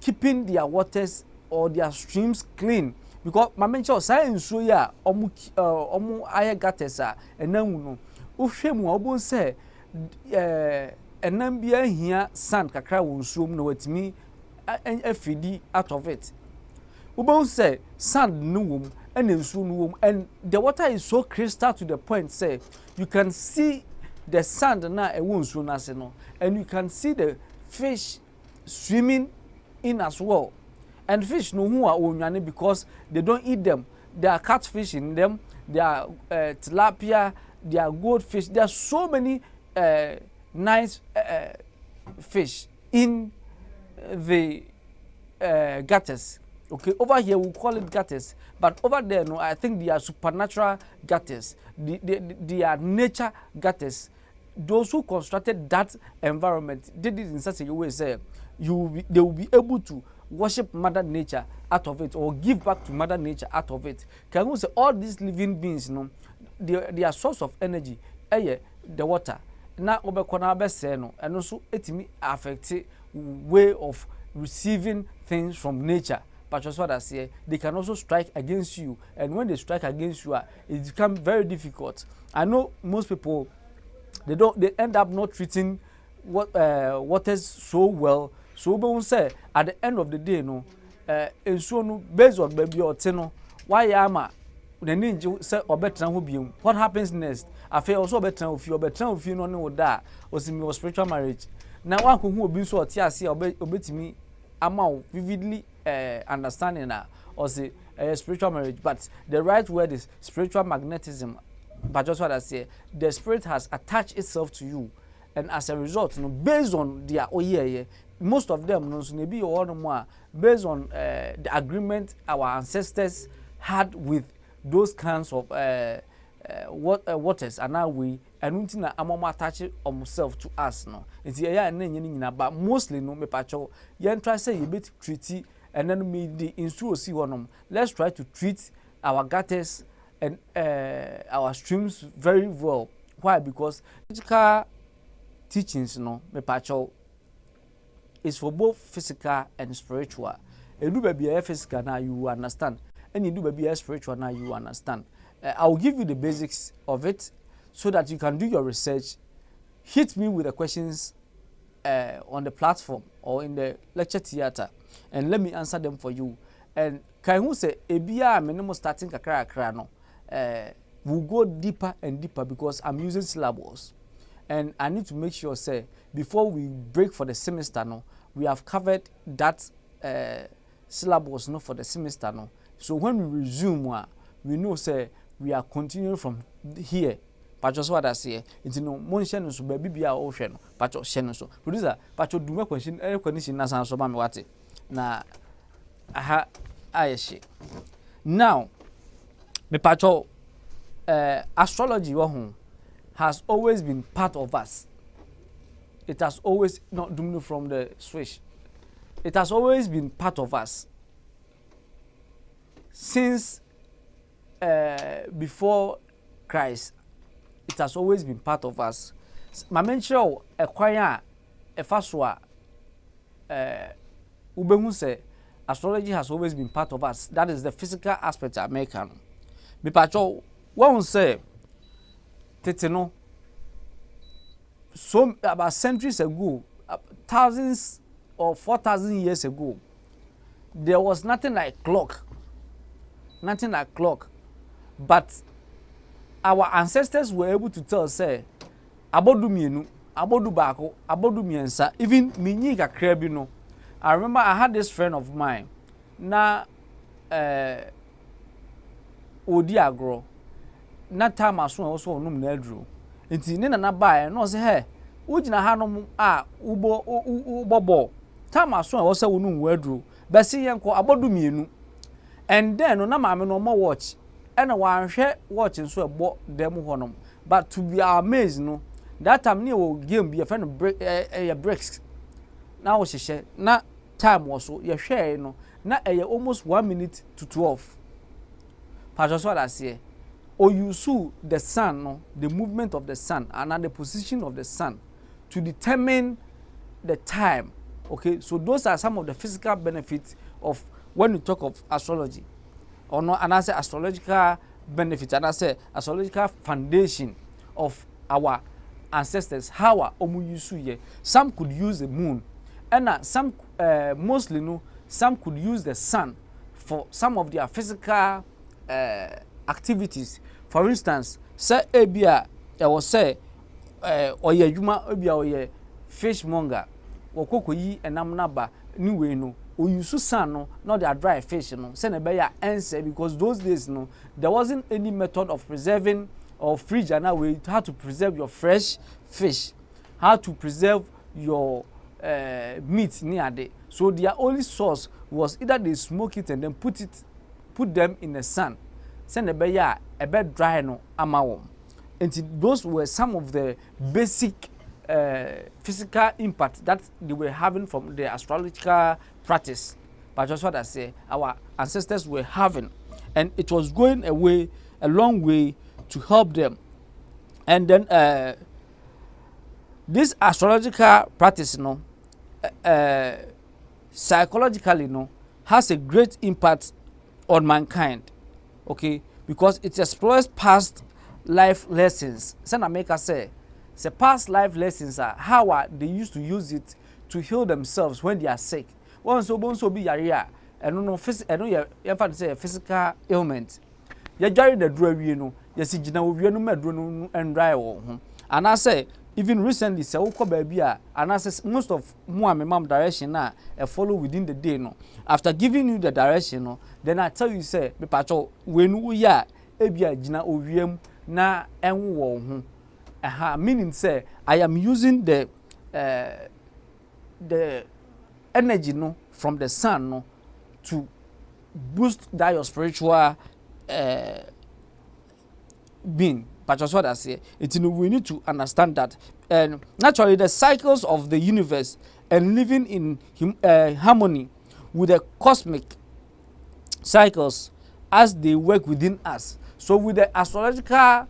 keeping their waters or their streams clean. Because my mentor science so ya omu aye gatesa enam no uhwemu obon say enam bia hia sand kakra won suom no watimi afidi out of it. Obon say sand no wom and nsuo no wom, and the water is so crystal to the point say you can see the sand na e won nsuo na se no, and you can see the fish swimming in as well. And fish no who are onyane because they don't eat them. There are catfish in them. There are tilapia. There are goldfish. There are so many nice fish in the gutters. Okay, over here we call it gutters, but over there, no, I think they are supernatural gutters. They are nature gutters. Those who constructed that environment did it in such a way, say they will be able to worship Mother Nature out of it, or give back to Mother Nature out of it. Can we say all these living beings, you know, their source of energy, the water. Now, and also it may affect way of receiving things from nature. But just what I say, they can also strike against you, and when they strike against you, it becomes very difficult. I know most people they end up not treating waters so well. So we say at the end of the day, no, so no based on baby or teno, why am I? The ninja say or better who be what happens next? I feel also better if you know that was in your spiritual marriage. Now one who will be so TRC or bet me amount vividly understanding that or say spiritual marriage, but the right word is spiritual magnetism. But just what I say, the spirit has attached itself to you, and as a result, you know, based on their most of them, no, so maybe or more based on the agreement our ancestors had with those kinds of waters, and now we and we attach themselves to us, no. It's but mostly no me pacho. You try say you bit treaty, and then me the instru see one. Let's try to treat our gutters and our streams very well. Why? Because physical teachings, no me pacho, is for both physical and spiritual. And do be physical now you understand, and you do be spiritual now you understand. I will give you the basics of it so that you can do your research. Hit me with the questions on the platform or in the lecture theater, and let me answer them for you. And can you say ebia minimum starting kakra no? We'll go deeper and deeper because I'm using syllables. and I need to make sure say before we break for the semester no, we have covered that syllabus no for the semester no. So when we resume we know say we are continuing from here. Pacho so what I say nti no mon hye no so ba bibia o hwe no pacho hye no so producer pacho do me question na san so ma me wate na aha ayeshe now me pacho astrology has always been part of us. It has always not doing from the switch. It has always been part of us since before Christ. It has always been part of us. My mention a choir a faswa ubehu say astrology has always been part of us. That is the physical aspect of American. Me pacho one say teteno so about centuries ago, thousands or 4,000 years ago, there was nothing like clock. Nothing like clock. But our ancestors were able to tell, say, abodu mienu, abodu bako, abodu miensa, even minyi kakra bi no. I remember I had this friend of mine, na odi agro, na time aso also onum na adru. Nti ne na bae no say he ugina hanom a ubobo time aso wo say wonu wadru besi yenko abodu mienu and then no na maame no mo watch and wan hwe watch nso ebo dem honom but to be amazed no that time ne wo game be friend break breaks na wo hye na time wo so ye hwe no na almost 1 minute to 12 pastor so that say or you see the sun, no, the movement of the sun, and the position of the sun to determine the time. Okay, so those are some of the physical benefits of when we talk of astrology, or no, and I say astrological benefits, and I say astrological foundation of our ancestors. How omu some could use the moon, and some mostly no, some could use the sun for some of their physical activities. For instance, say ebia I was say oye adwuma ebia oye fishmonger wokokoyi enam naba ni we no o use sun no not the dry fish no say na be ya answer because those days no there wasn't any method of preserving or fridge and we had to preserve your fresh fish, how to preserve your meat near day. So their only source was either they smoke it and then put them in the sun. Send a beya a bed dry no amawom. And those were some of the basic physical impact that they were having from the astrological practice. But just what I say, our ancestors were having, and it was going a long way to help them. And then this astrological practice, psychologically, has a great impact on mankind. Okay, because it explores past life lessons. Send make us say past life lessons are how they used to use it to heal themselves when they are sick. Once so be area, I don't know, I know you say a physical ailment. You carry the draw, you see, you know, we no and dry. And I say, even recently, say, baby, and I say, most of my mom direction now, follow within the day. No, after giving you the direction, then I tell you, say, me pacho, when we are, ebia jina oviem na enwo ho. Meaning, say, I am using the energy from the sun to boost that your spiritual being. But just what I say, we need to understand that naturally the cycles of the universe and living in harmony with the cosmic cycles as they work within us. So with the astrological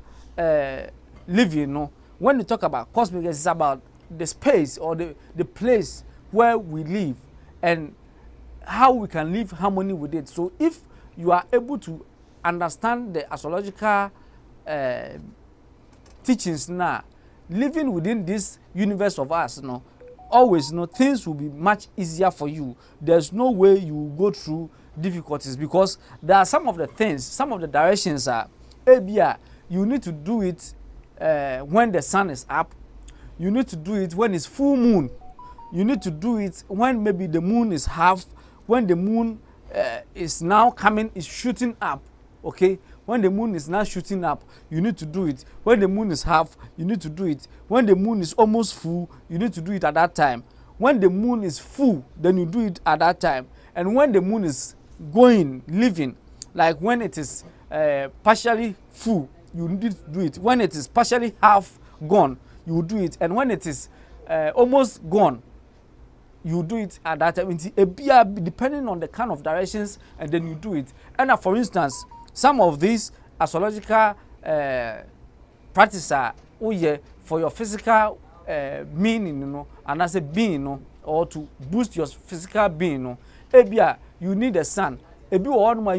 living, when we talk about cosmic, it's about the space or the place where we live and how we can live harmony with it. So if you are able to understand the astrological teachings now, living within this universe of us, always things will be much easier for you. There's no way you will go through difficulties because there are some of the things, some of the directions are you need to do it when the sun is up, You need to do it when it's full moon. You need to do it when maybe the moon is half, when the moon is now coming, is shooting up. Okay, when the moon is now shooting up, you need to do it. When the moon is half, you need to do it. When the moon is almost full, you need to do it at that time. When the moon is full, then you do it at that time. And when the moon is going, leaving, like when it is partially full, you need to do it. When it is partially half gone, you will do it. And when it is almost gone, you do it at that time. Depending on the kind of directions, and then you do it. And for instance, some of these astrological practices are for your physical meaning, you know, and as a being, you know, or to boost your physical being, you know. You need the sun. You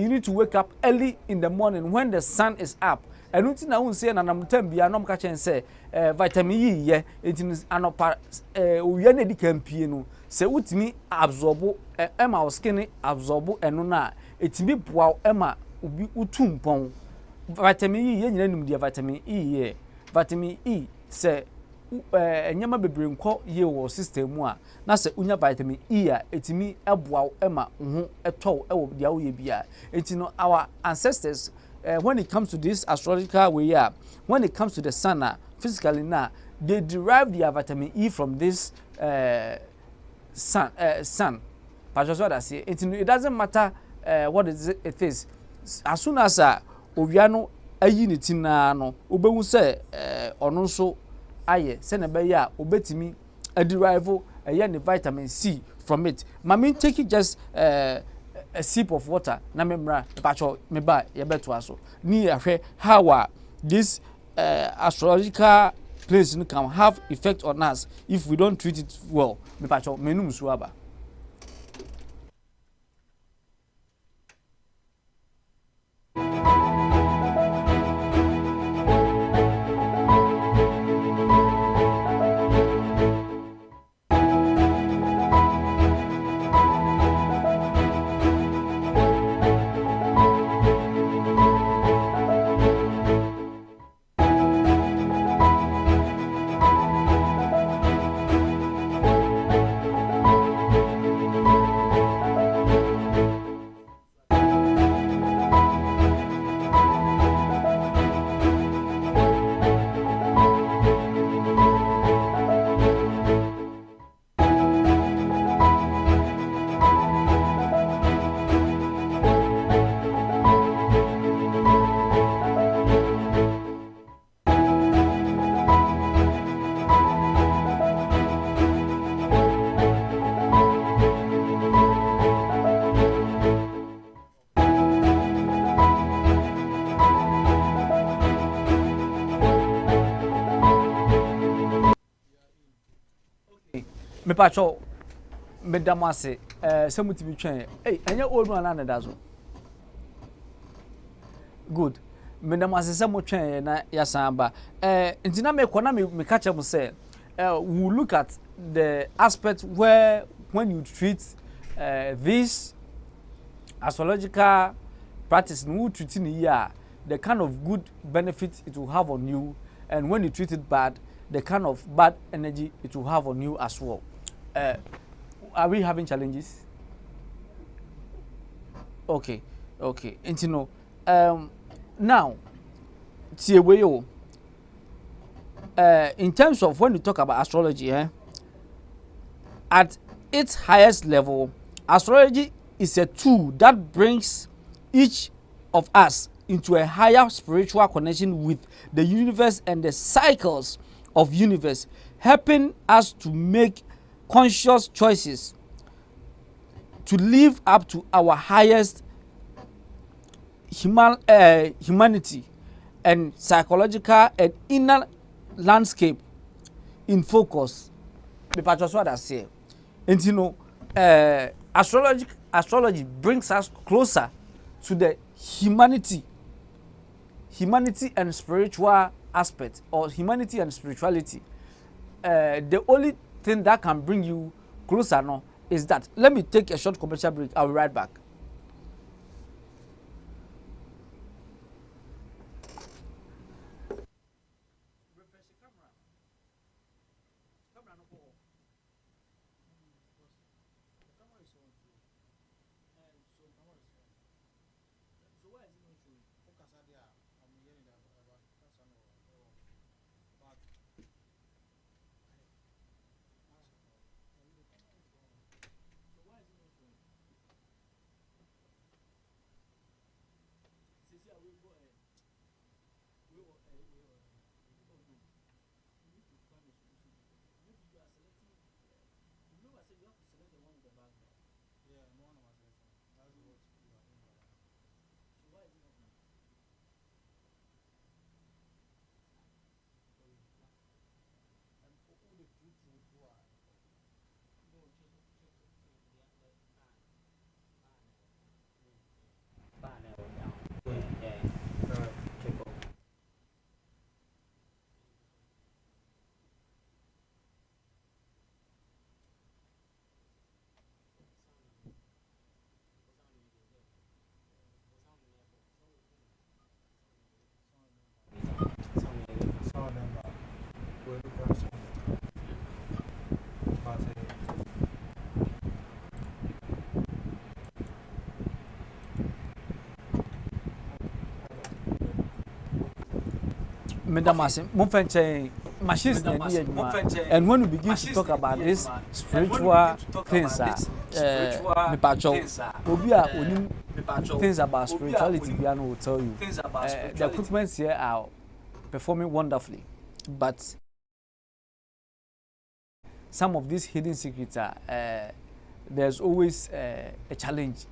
need to wake up early in the morning when the sun is up. And nothing I won't say, and I'm telling you, I'm catching say vitamin E, yeah, it is anopa, we are the campaign. Say, with me absorb Emma skinny absorb and no, it's be wow Emma ubi utum vitamin E, yen vitamin E, yeah, vitamin E, say, nyama bebre nko ye wo system mu a na se unya vitamin E a etimi eboa ema ho eto ewo dia wo ye bia etino our ancestors when it comes to this astrological way when it comes to the sun physically now they derive their vitamin E from this sun but just what I say it doesn't matter what it is as soon as owia no ayi ne tinaa no obehu se ono so aye se na be ya obetimi derive ne vitamin C from it. Mami take it just a sip of water na memra pacho me ba ye beto aso ni ahwe how this astrological place can have effect on us if we don't treat it well. Me pacho menum suaba. Me pacho me damase se mutimi twen enye old one na da so good me damase se mo twen na yasan ba ntina me kona me catch am say we look at the aspect where when you treat this astrological practice no treating here the kind of good benefit it will have on you, and when you treat it bad the kind of bad energy it will have on you as well. Are we having challenges? Okay. And you know, now, in terms of when you talk about astrology, at its highest level, astrology is a tool that brings each of us into a higher spiritual connection with the universe and the cycles of universe, helping us to make conscious choices to live up to our highest humanity and psychological and inner landscape in focus. Because that's what I say. And you know, astrology brings us closer to the humanity and spiritual aspect, or humanity and spirituality. The only thing that can bring you closer now is that. Let me take a short commercial break. I'll be right back. Madam machines and when we begin to talk about this spiritual things things about spirituality will tell you the equipment here are performing wonderfully, but some of these hidden secrets are there's always a challenge.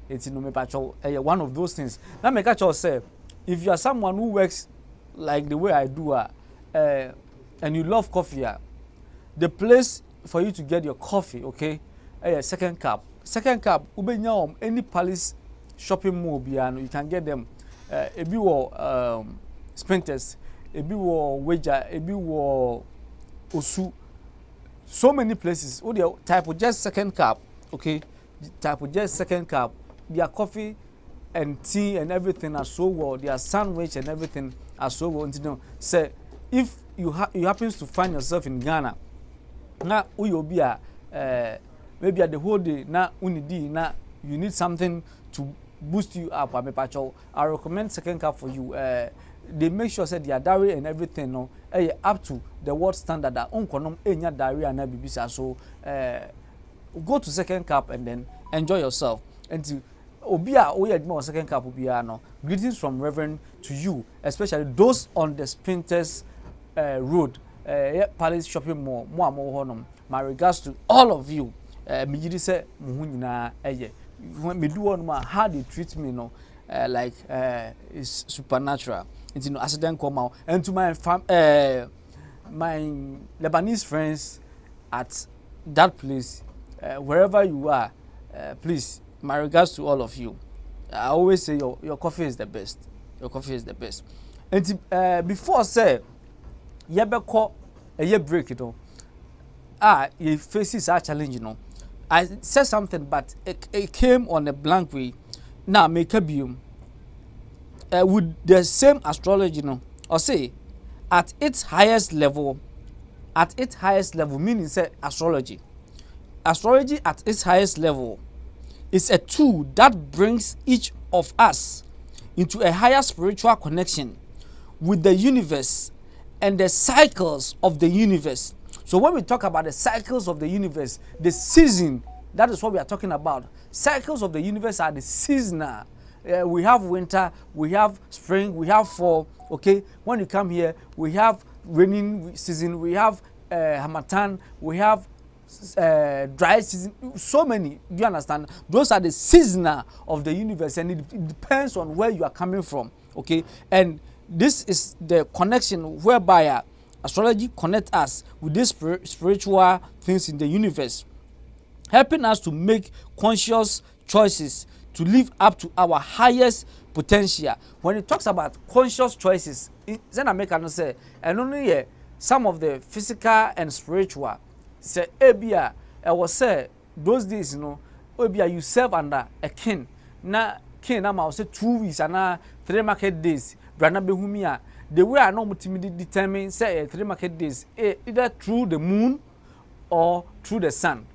It's one of those things. Now make sure say if you are someone who works like the way I do and you love coffee, the place for you to get your coffee, okay, second cup, any palace shopping mall you can get them. If you were Sprinters, if you were Wager, if you were Osu, so many places. Oh, the type of just second cup, okay, type of just second cup. Their coffee and tea and everything are so well. Their sandwich and everything are so well. You know, say if you happens to find yourself in Ghana, now you be maybe at the whole day now now you need something to boost you up. I recommend second cup for you. They make sure that their diary and everything no up to the world standard that unkonom enya diary and BBC. So go to second cup and then enjoy yourself. And to Obia Oya second cup no. Greetings from Reverend to you, especially those on the Sprinters road, Palace Shopping Mall, honum. My regards to all of you. Me say muhunina when me do one how they treat me no like it's supernatural. It's accident come out. And to my my Lebanese friends at that place, wherever you are, please, my regards to all of you. I always say your coffee is the best. Your coffee is the best. And before say, you call a year break, you faces are challenging, I said something, but it came on a blank way. Now make a beam. With the same astrology, or say at its highest level, meaning say astrology at its highest level is a tool that brings each of us into a higher spiritual connection with the universe and the cycles of the universe. So when we talk about the cycles of the universe, the season, that is what we are talking about. Cycles of the universe are the seasonal. We have winter, we have spring, we have fall. Okay, when you come here, we have raining season, we have harmattan, we have dry season. So many. Do you understand? Those are the seasonal of the universe, and it depends on where you are coming from. Okay, and this is the connection whereby astrology connects us with these spiritual things in the universe, helping us to make conscious choices to live up to our highest potential. When it talks about conscious choices, then I make an say, and only some of the physical and spiritual. Say, Ebia, I was say those days, Ebia, you serve under a king. Na king, I say 2 weeks and 3 market days. Brana behumia. The way I know to determine say 3 market days, either through the moon or through the sun.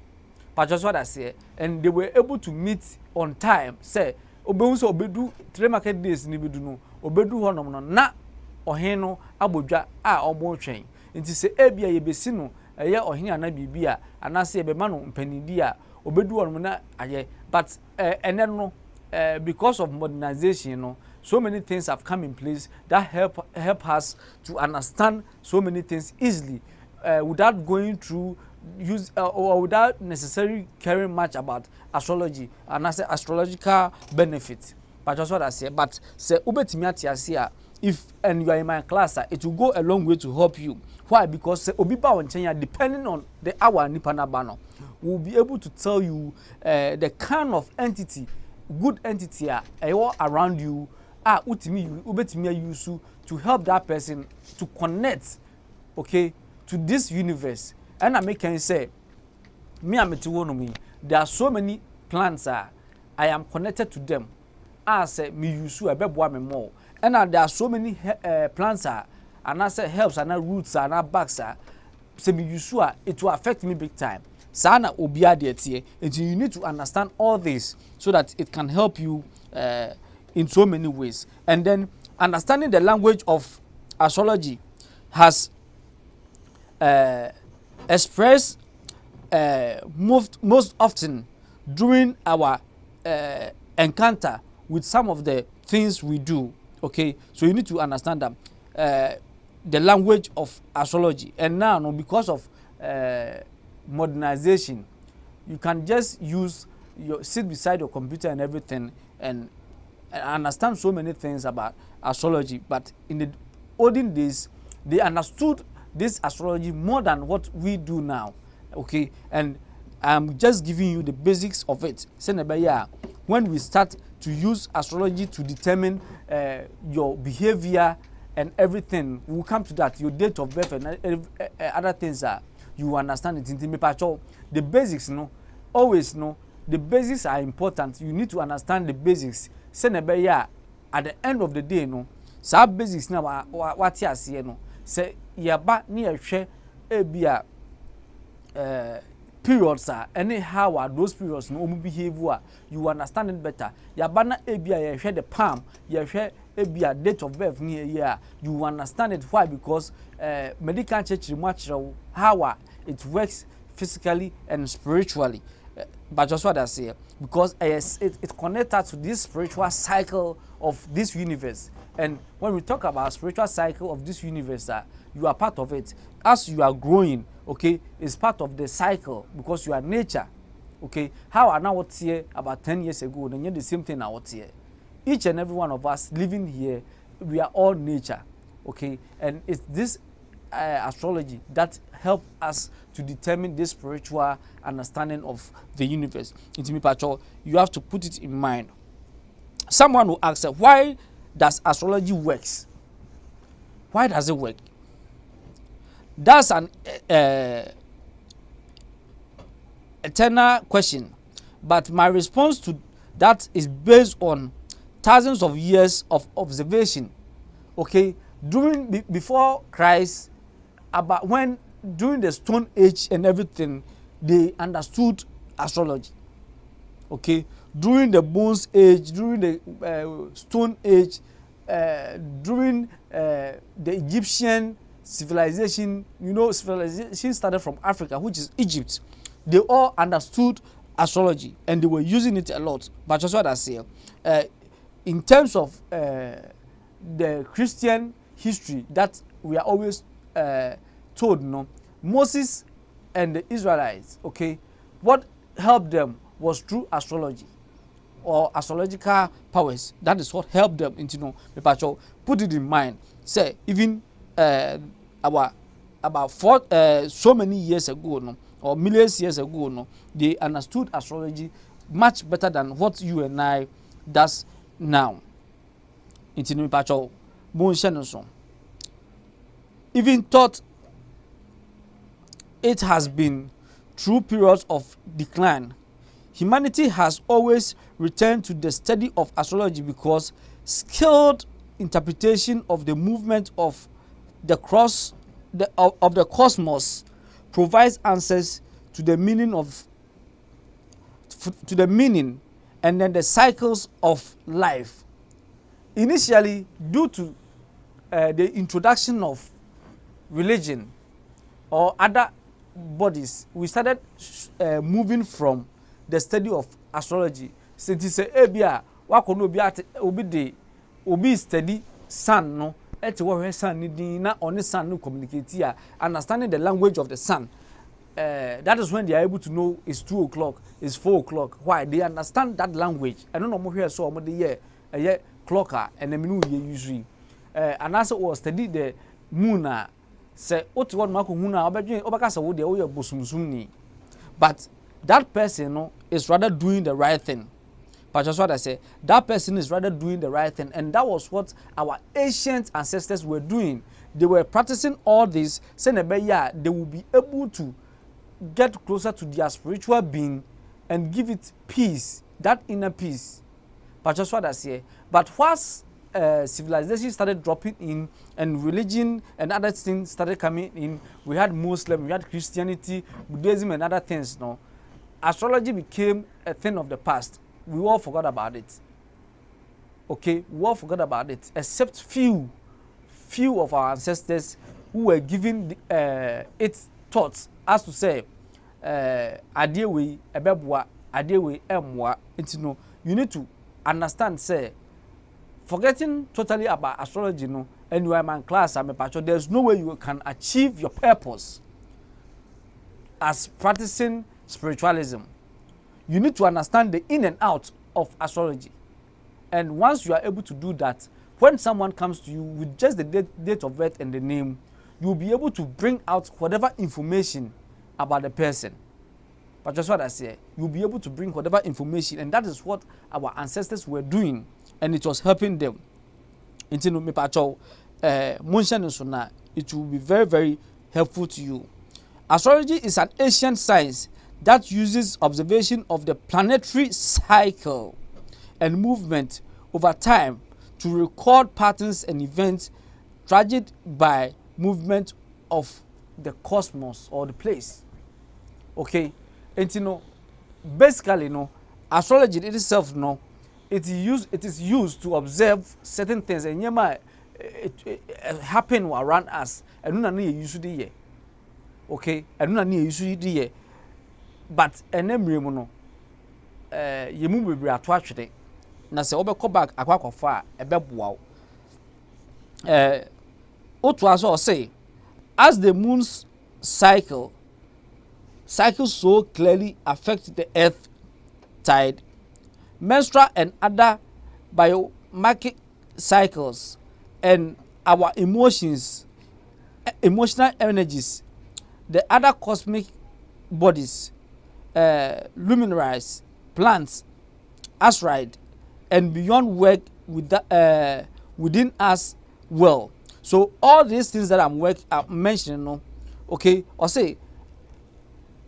But just what I say, and they were able to meet on time. Say, Obeunso obedu 3 market days ni bedu no, obedu honom no na oheno abodwa a omo twen. Nti se ebia yebesi no eye ohene ana bibia anase ebema no mpanidi a obedu honom na aye. But ene no because of modernization no, so many things have come in place that help us to understand so many things easily without going through or without necessarily caring much about astrology and as astrological benefits. But that's what I say. But say if and you are in my class, it will go a long way to help you. Why? Because obiba on Chenya, depending on the hour nipana bano, will be able to tell you the kind of entity, good entity around you ubetimi use to help that person to connect, okay, to this universe. And I can say, me there are so many plants I am connected to them. I say me use a bebo me more. And there are so many plants and I say helps and roots and backs say me use it will affect me big time. Sana obia de and you need to understand all this so that it can help you in so many ways. And then understanding the language of astrology has expressed most often during our encounter with some of the things we do. Okay, so you need to understand that the language of astrology. And now, no, because of modernization, you can just sit beside your computer and everything and understand so many things about astrology. But in the olden days, they understood this astrology more than what we do now. Okay, and I'm just giving you the basics of it. When we start to use astrology to determine your behavior and everything, we'll come to that, your date of birth and other things you understand it. The basics, always the basics are important. You need to understand the basics. At the end of the day, some basics now what you see, say yaba ni ehwe ebia periods anyhow are those periods no behavior you understand it better. Yaba na ebia yehwe the palm, yehwe ebia date of birth ni year, you understand it. Why? Because medical church how it works physically and spiritually. But just what I say, because it connected to this spiritual cycle of this universe. And when we talk about spiritual cycle of this universe, you are part of it. As you are growing, okay, it's part of the cycle because you are nature. Okay, how I now what's here about 10 years ago, then you're the same thing now what's here. Each and every one of us living here, we are all nature. Okay, and it's this astrology that help us to determine this spiritual understanding of the universe. You have to put it in mind. Someone will ask, why does astrology works? Why does it work? That's an eternal question, but my response to that is based on thousands of years of observation. Okay, before Christ, about when during the Stone Age and everything, they understood astrology. Okay, during the Bronze Age, during the Stone Age, during the Egyptian civilization, civilization started from Africa, which is Egypt. They all understood astrology and they were using it a lot. But just what I say, in terms of the Christian history that we are always told, Moses and the Israelites, okay, what helped them was through astrology or astrological powers. That is what helped them into put it in mind. Say even about so many years ago, or millions years ago, they understood astrology much better than what you and I does now. Even thought it has been through periods of decline. Humanity has always returned to the study of astrology because skilled interpretation of the movement of the cosmos provides answers to the meaning and then the cycles of life. Initially, due to the introduction of religion or other bodies, we started moving from the study of astrology. Since it's a obi study sun no sun ni na on sun no communicate here, understanding the language of the sun. That is when they are able to know it's 2 o'clock, it's 4 o'clock. Why? They understand that language. I don't know more here so the year clocker and the minu usually. And also was study the moon. Say what one mako huna obakasa wo de wo bosumsum. But that person is rather doing the right thing. But just what I say, that person is rather doing the right thing, and that was what our ancient ancestors were doing. They were practicing all this, saying they will be able to get closer to their spiritual being and give it peace, that inner peace. But just what I say, but whilst civilization started dropping in and religion and other things started coming in, we had Muslim, we had Christianity, Buddhism and other things. No, astrology became a thing of the past. We all forgot about it. Okay, we all forgot about it, except few of our ancestors who were giving it thoughts as to say, adewe ebebwa, adewe emwa. You need to understand, say, forgetting totally about astrology, no, and you are in class, I'm a patron, there's no way you can achieve your purpose as practicing spiritualism. You need to understand the in and out of astrology. And once you are able to do that, when someone comes to you with just the date of birth and the name, you'll be able to bring out whatever information about the person. But just what I say, you'll be able to bring whatever information, and that is what our ancestors were doing, and it was helping them. It will be very, very helpful to you. Astrology is an ancient science that uses observation of the planetary cycle and movement over time to record patterns and events triggered by movement of the cosmos or the place. Okay, and basically, astrology itself, it is used to observe certain things, and it happen around us. And no usually, okay, and no usually, but you move be attracted. Na se obe come back akwakofa ebeboa otu aso say as the moon's cycle so clearly affect the earth tide, menstrual and other biomarker cycles, and our emotional energies, the other cosmic bodies, luminaries, plants, asteroid, and beyond work with the, within us well. So all these things that I'm mentioning, okay, or say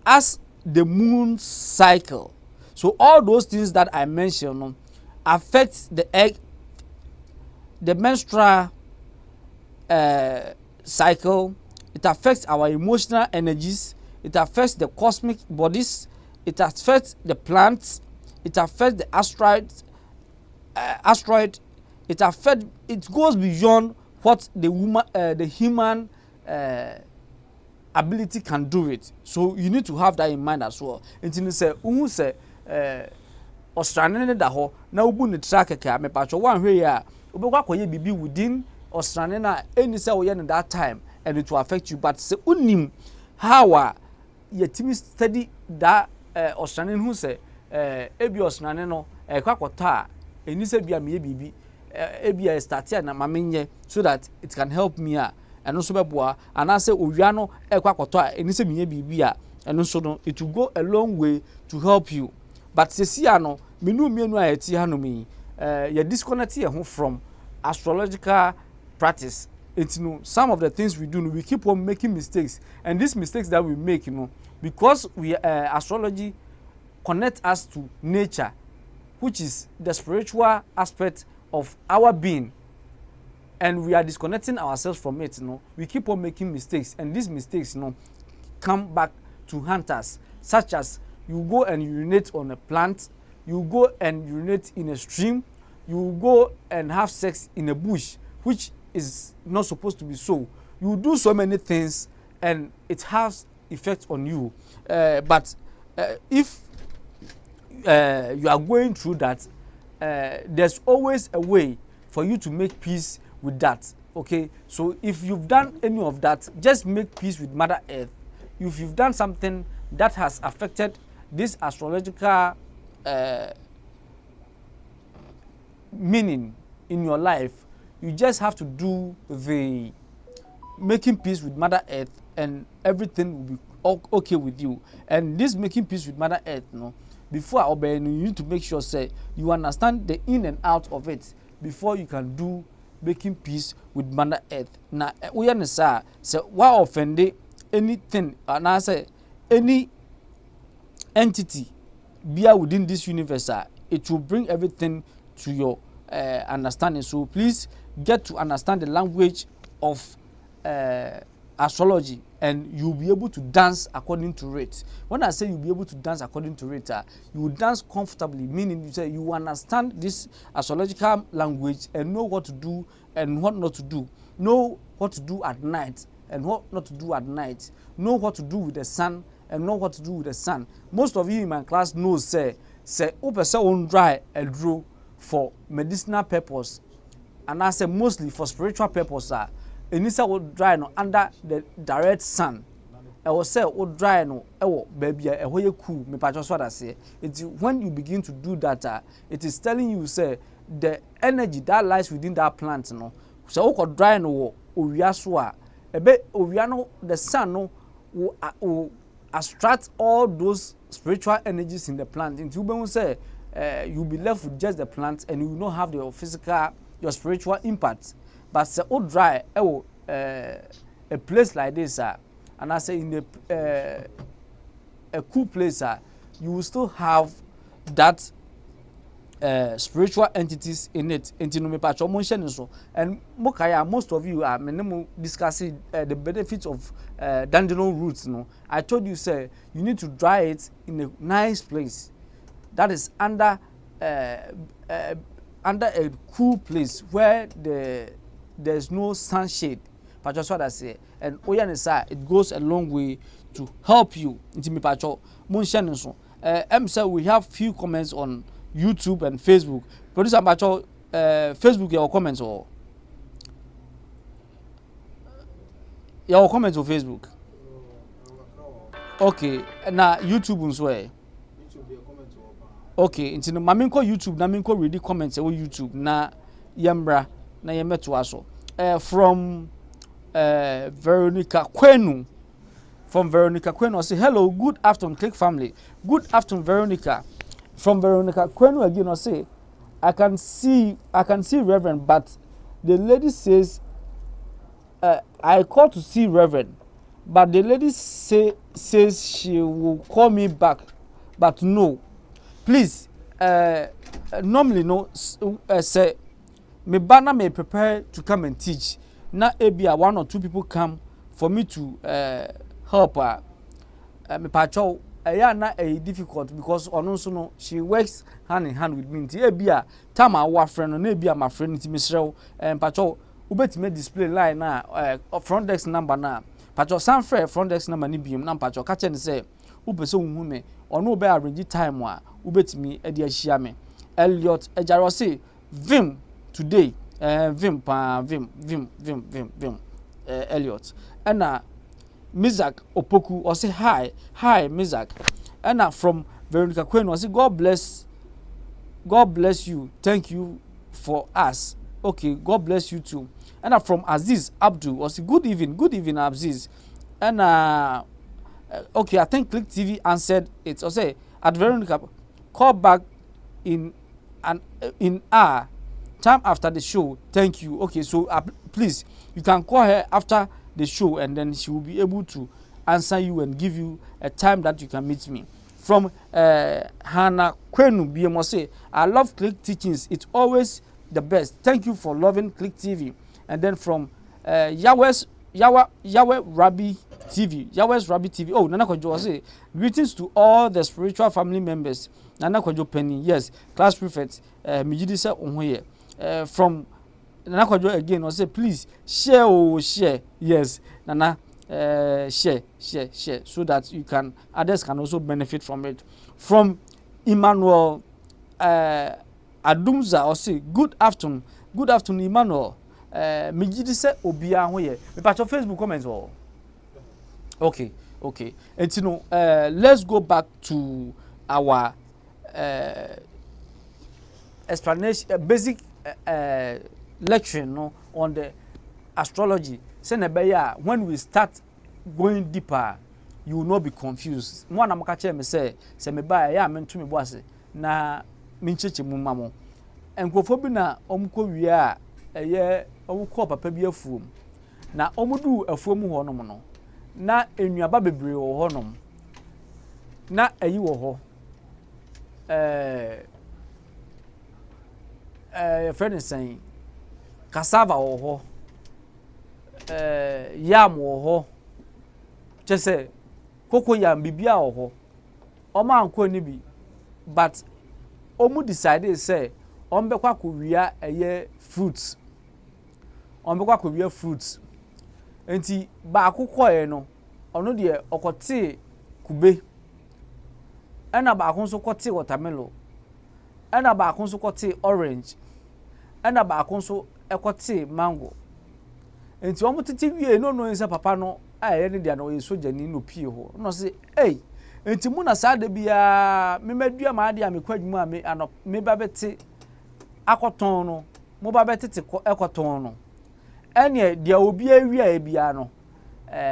as the moon cycle. So all those things that I mentioned affect the egg, the menstrual cycle. It affects our emotional energies. It affects the cosmic bodies. It affects the plants. It affects the asteroid. It goes beyond what the human ability can do it. So you need to have that in mind as well. Until you say, Australian da ho na ubu ni track ka me pacho one hwe ya obekwa koye bibi within Australian na any say we in that time, and it will affect you. But say unim how yetimi study that Australian who say ebi Australian no kwakota eni say bia me bibi ebi start na mamenye so that it can help me and also beboa and I say owia no kwakota eni say me bibi and also no it will go a long way to help you. But sesia no menu mienu a eti hanomi you disconnect here from astrological practice. It's some of the things we do, we keep on making mistakes, and these mistakes that we make, because we astrology connect us to nature, which is the spiritual aspect of our being, and we are disconnecting ourselves from it. We keep on making mistakes, and these mistakes come back to haunt us, such as you go and urinate on a plant, you go and urinate in a stream, you go and have sex in a bush, which is not supposed to be so. You do so many things and it has effect on you. But if you are going through that, there's always a way for you to make peace with that. Okay, so if you've done any of that, just make peace with Mother Earth. If you've done something that has affected this astrological meaning in your life, you just have to do the making peace with Mother Earth, and everything will be okay with you. And this making peace with Mother Earth, before I obey, you need to make sure say you understand the in and out of it before you can do making peace with Mother Earth. Now, we understand say why offend anything, and I say any entity be within this universe, it will bring everything to your understanding. So please get to understand the language of astrology, and you'll be able to dance according to it. When I say you'll be able to dance according to it, you will dance comfortably, meaning you say you understand this astrological language and know what to do and what not to do. Know what to do at night and what not to do at night. Know what to do with the sun and know what to do with the sun. Most of you in my class know say opese on dry and draw for medicinal purpose, and I say mostly for spiritual purpose. Inisa would dry no under the direct sun. I will say would dry no baby a way cool me patch what I say. It's when you begin to do that, it is telling you say the energy that lies within that plant no. So would dry no owiaswa a bit owiano the sun no will extract all those spiritual energies in the plant. Into you say you'll be left with just the plant and you will not have the physical your spiritual impact. But say oh dry a place like this and I say in a cool place you will still have that spiritual entities in it. And mokaya, most of you are discussing the benefits of dandelion roots. No, I told you say you need to dry it in a nice place that is under a cool place where there's no sunshade. But just what I say, and it goes a long way to help you. So we have few comments on YouTube and Facebook. Producer Pacho, Facebook your comments or your comments on Facebook. Okay, now YouTube swear. Okay, into maminko YouTube, naminko ready comments on YouTube na yembra na yemeto aso. From Veronica Kwenu. From Veronica Kwenu, I say hello, good afternoon, Click family. Good afternoon, Veronica. From Veronica Kwenu again, I say I can see Reverend, but the lady says I call to see Reverend, but the lady says she will call me back, but no. Please, normally no say me banner may prepare to come and teach. Now ebia one or two people come for me to help her. Me pacho na difficult because also no she works hand in hand with me. Ebia time our friend no ebia my friend nti mesrew pacho ubetime display line na front desk number na pacho sanfre front desk number ni biem na pacho ka che ne say ubese unhu me ono be arrange time a ubetime e de ahia me. Elliot ejaro say vim today vim Elliot and Mizak Opoku or say hi Mizak and from Veronica Queen or say God bless you, thank you for us. Okay, God bless you too. And from Aziz Abdul or say good evening Aziz. And okay, I think Click TV answered it or say at Veronica call back in time after the show. Thank you. Okay, so please, you can call her after the show and then she will be able to answer you and give you a time that you can meet me. From Hannah Kwenu BMO, I love Click teachings. It's always the best. Thank you for loving Click TV. And then from Yahweh Rabbi TV. Oh, Nana Kojo say greetings to all the spiritual family members. Nana Kojo Penny, yes, class prefect. Mijidisa Onhoye. From Nana Kojo again, I say please share. Yes, Nana, share, so that others can also benefit from it. From Emmanuel Adumza, I say good afternoon, Emmanuel. Mijidisa Obia Onhoye. Me patch your Facebook comments or. Okay. And you know, let's go back to our explanation, basic lecture, on the astrology. When we start going deeper, you will not be confused. One am catch me say me buy ya me to me boss na mincheche mu mamo. Enkofo bi na omko wie a eye omko papa bi afuom. Na omudu afuom ho nom no. Na enuaba bebre wo ho nom. Na ayi wo ho. friend is saying cassava wɔ hɔ yam wɔ hɔ kyɛ sɛ cocoyam bibia wɔ hɔ ɔma anko ni bi but ɔmu decide sɛ ɔmbɛkɔ akɔwia ɛyɛ fruits ɔmbɛkɔ akɔwia fruits enti baako kɔɛ no ɔno deɛ ɔkɔte kube ɛna baako nso kɔte watermelon ɛna baako nso kɔte orange ɛna baako nso ɛkɔte mango enti ɔmo tete wie no nse papa no a ɛyɛ ne dia no ɔyɛ sojani no pie hɔ no se ei enti mu na saa da bia me madua ma ade a me kwadwuma a me ano me ba bete akɔtɔn no mo ba betete ɛkɔtɔn no ɛne dia obi awia e bia no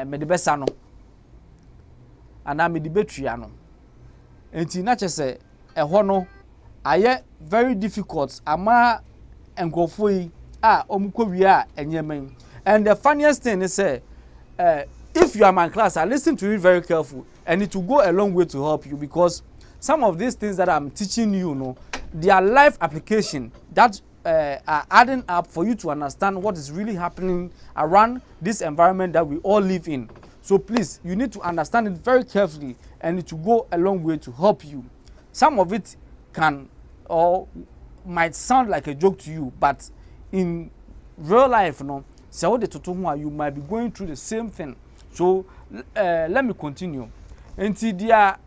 me de besa no ana me de betua no enti na kyese ɛhɔ no ayɛ very difficult ama enkofo yi a omukowia enyeman. And the funniest thing is if you are my class, I listen to it very careful and it will go a long way to help you because some of these things that I'm teaching you, they are life application that are adding up for you to understand what is really happening around this environment that we all live in. So please, you need to understand it very carefully and it will go a long way to help you. Some of it can or might sound like a joke to you, but in real life, so you might be going through the same thing. So let me continue. Enti dia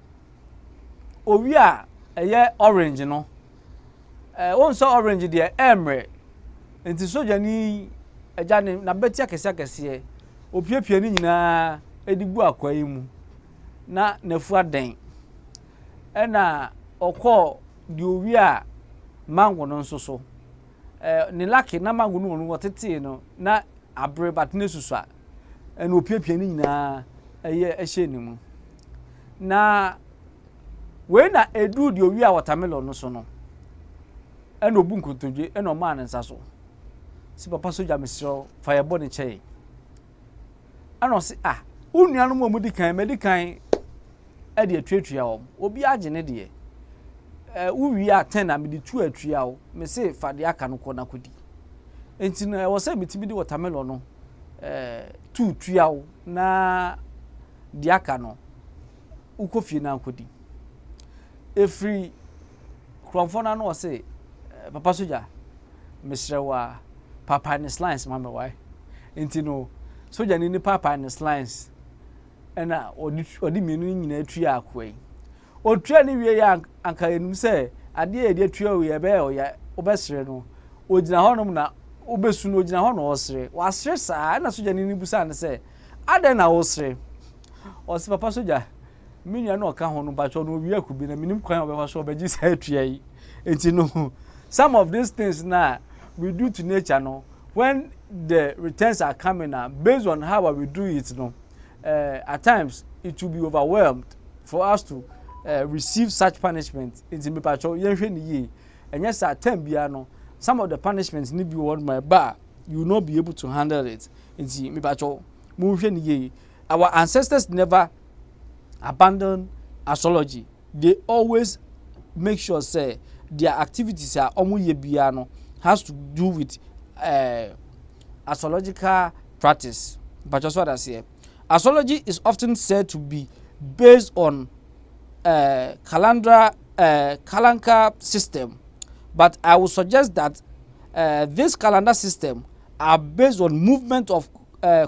owia eye orange no. Onso orange dia emre. Enti soja ni eja ne na beti akese opiepie ni nyina edibu akwayi mu. Na nafu aden. Na okọ di owia mango no nso so. Ni laki na mango no wotete no na abre but ne susu a ena opiepie ni nyina eye ehye ni mu na we na edu di owi a watermelon no so no ena obu nkontodwe ena o ma ne nsa so si papa soja mesro firebo ne chei ana o si unuanu mo mudikan medikan e de atwatwa o obi age ne de uwi a 10 na me di 2 atwa o me se fade aka no kɔ na kodi enti na wo se bitimi di watermelon no 2 tuawo na diaka no ukofie na nkodi efri kromfona no se papa soja mesrewa papa ne slice mama why enti no soja ni papa ne slice ena odi menu nyina tua akwai otua ni wie ya anka enum se ade e de tua we ebe o ya obesre no ogina honom na obesu no ogina ho na osre wasre saa na soja ni busa ne se ade na osre o se papa soja minua na oka ho no ba cho no wi akubi na minim kwan obefa so obeji sa atua yi enti no some of these things na we do to nature no when the returns are coming based on how we do it at times it will be overwhelmed for us to receive such punishment enti me pa cho yenhwe ni ye enye sa time bia no some of the punishments need be one my bar you will not be able to handle it enti me pa cho mu hwe ni ye our ancestors never abandon astrology. They always make sure say their activities are omuye bia no has to do with astrological practice. But just what I say, astrology is often said to be based on calendar system, but I would suggest that this calendar system are based on movement of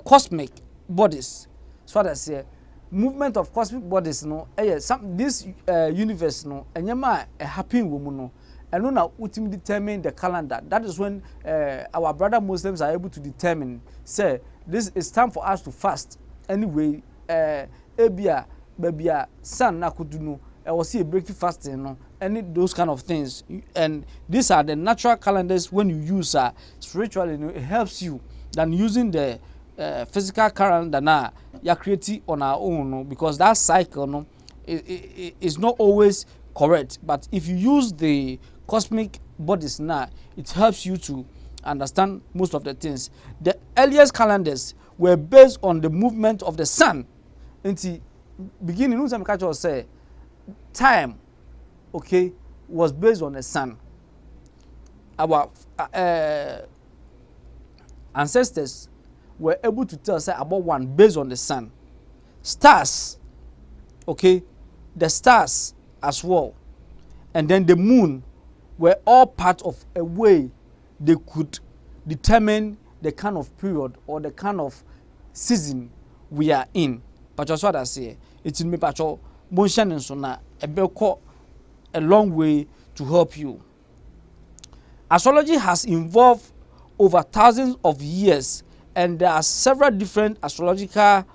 cosmic bodies. That's what I say. Movement of cosmic bodies this universe enyema happen woman and no na ultimately determine the calendar. That is when our brother Muslims are able to determine say this is time for us to fast anyway ebia babia sun na kudu was see a break fasting any those kind of things, and these are the natural calendars. When you use spiritually it helps you than using the physical calendar na ya create on our own because that cycle is not always correct. But if you use the cosmic bodies now, it helps you to understand most of the things. The earliest calendars were based on the movement of the sun. Until beginning, no some say time, okay, was based on the sun. our ancestors were able to tell us about one based on the sun. Stars, okay, the stars as well, and then the moon were all part of a way they could determine the kind of period or the kind of season we are in. But that's what I say. It's in me, Pacho. Motion and so na a long way to help you. Astrology has evolved over thousands of years, and there are several different astrological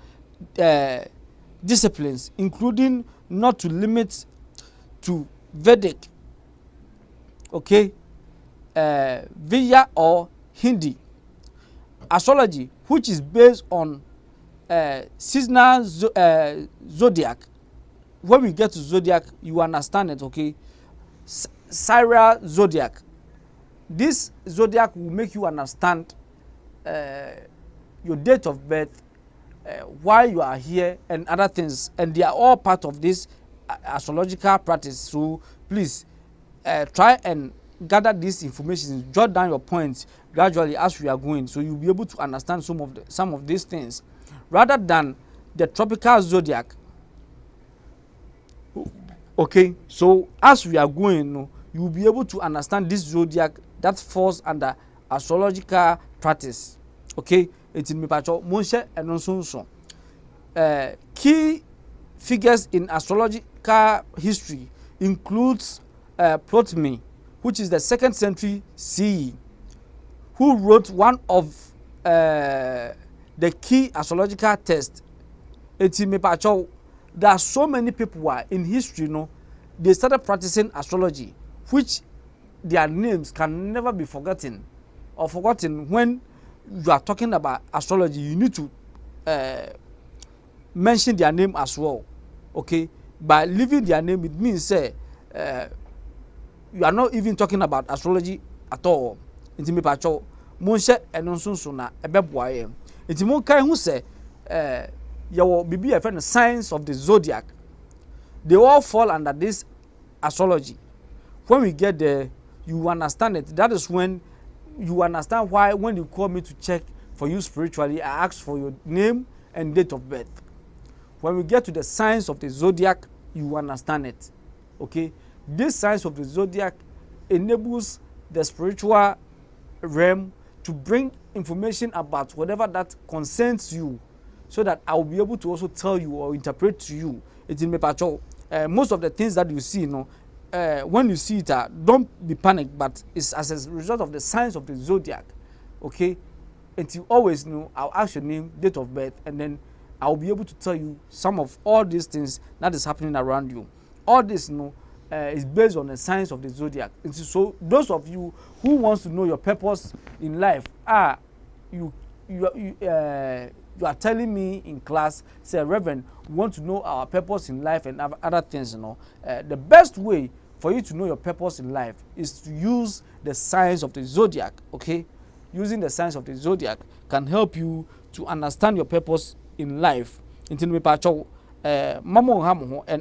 disciplines, including not to limit to Vedic, okay, Vidya or Hindi. Astrology, which is based on seasonal zodiac. When we get to zodiac, you understand it, okay? Sidereal zodiac. This zodiac will make you understand your date of birth, why you are here, and other things, and they are all part of this astrological practice. So please try and gather this information, jot down your points gradually as we are going, so you'll be able to understand some of these things, rather than the tropical zodiac. Okay, so as we are going, you'll be able to understand this zodiac that falls under astrological practice. Okay, it's in Mipacho Monshe and also key figures in astrological history includes Ptolemy, which is the 2nd century CE, who wrote one of the key astrological texts. It's in Mipacho. There are so many people who are in history, they started practicing astrology, which their names can never be forgotten or forgotten. When you are talking about astrology, you need to mention their name as well. Okay, by leaving their name, it means you are not even talking about astrology at all. Inti me pacho monshe enonso na ebeboaye. Inti mon kai hu say yawo bibi a friend signs of the zodiac. They all fall under this astrology. When we get there, you understand it. That is when you understand why when you call me to check for you spiritually, I ask for your name and date of birth. When we get to the signs of the zodiac, you understand it. Okay, this signs of the zodiac enables the spiritual realm to bring information about whatever that concerns you, so that I will be able to also tell you or interpret to you. It's in Mepacho. Most of the things that you see, when you see it, don't be panicked, but it's as a result of the signs of the zodiac. Okay, and you always know, I'll ask your name, date of birth, and then I'll be able to tell you some of all these things that is happening around you. All this, is based on the signs of the zodiac. And so those of you who wants to know your purpose in life, you are telling me in class, say, Reverend, we want to know our purpose in life and other things. The best way for you to know your purpose in life is to use the signs of the zodiac. Okay, using the signs of the zodiac can help you to understand your purpose in life. And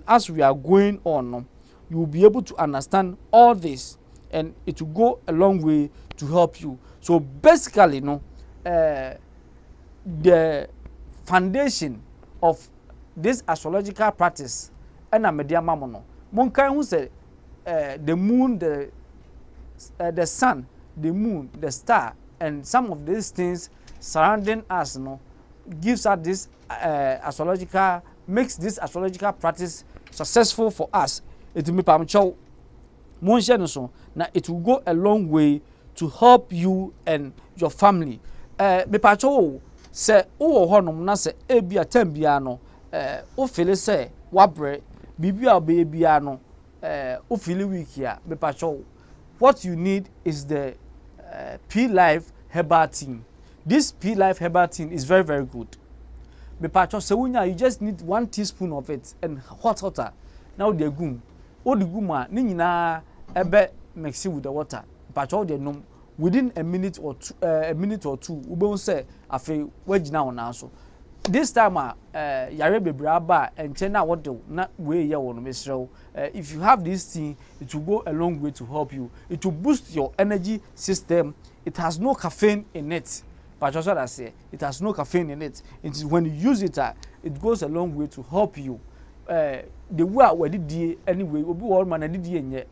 as we are going on, you will be able to understand all this, and it will go a long way to help you. So basically, the foundation of this astrological practice, and a media mamono, monkai who say the moon, the sun, the moon, the star, and some of these things surrounding us, gives us this astrological, makes this astrological practice successful for us. It will be now it will go a long way to help you and your family. Me pacho say o honom na say ebia tambia no o feel say wabre bibia obebia no o feel weak ya. Me pacho, what you need is the P Life herbal tea. This P Life herbal tea is very, very good. Me pacho say you just need 1 teaspoon of it and hot water. Now they gum. O the guma ni nyina ebe mix with the water. Pacho de nom within a minute or two, ube say afi wagina on also. this time yare bebraba and chena what do na we ya won mesrew. If you have this thing, it will go a long way to help you. It will boost your energy system. It has no caffeine in it. But just what I say, it has no caffeine in it. It is when you use it, it goes a long way to help you. The way we did anyway, obi one man did nye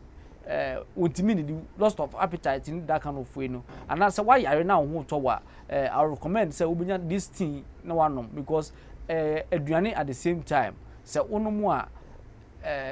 ultimately the loss of appetite in that kind of way no. And that's why I now who to I recommend say obi this thing no one because aduane at the same time. Say ono mo a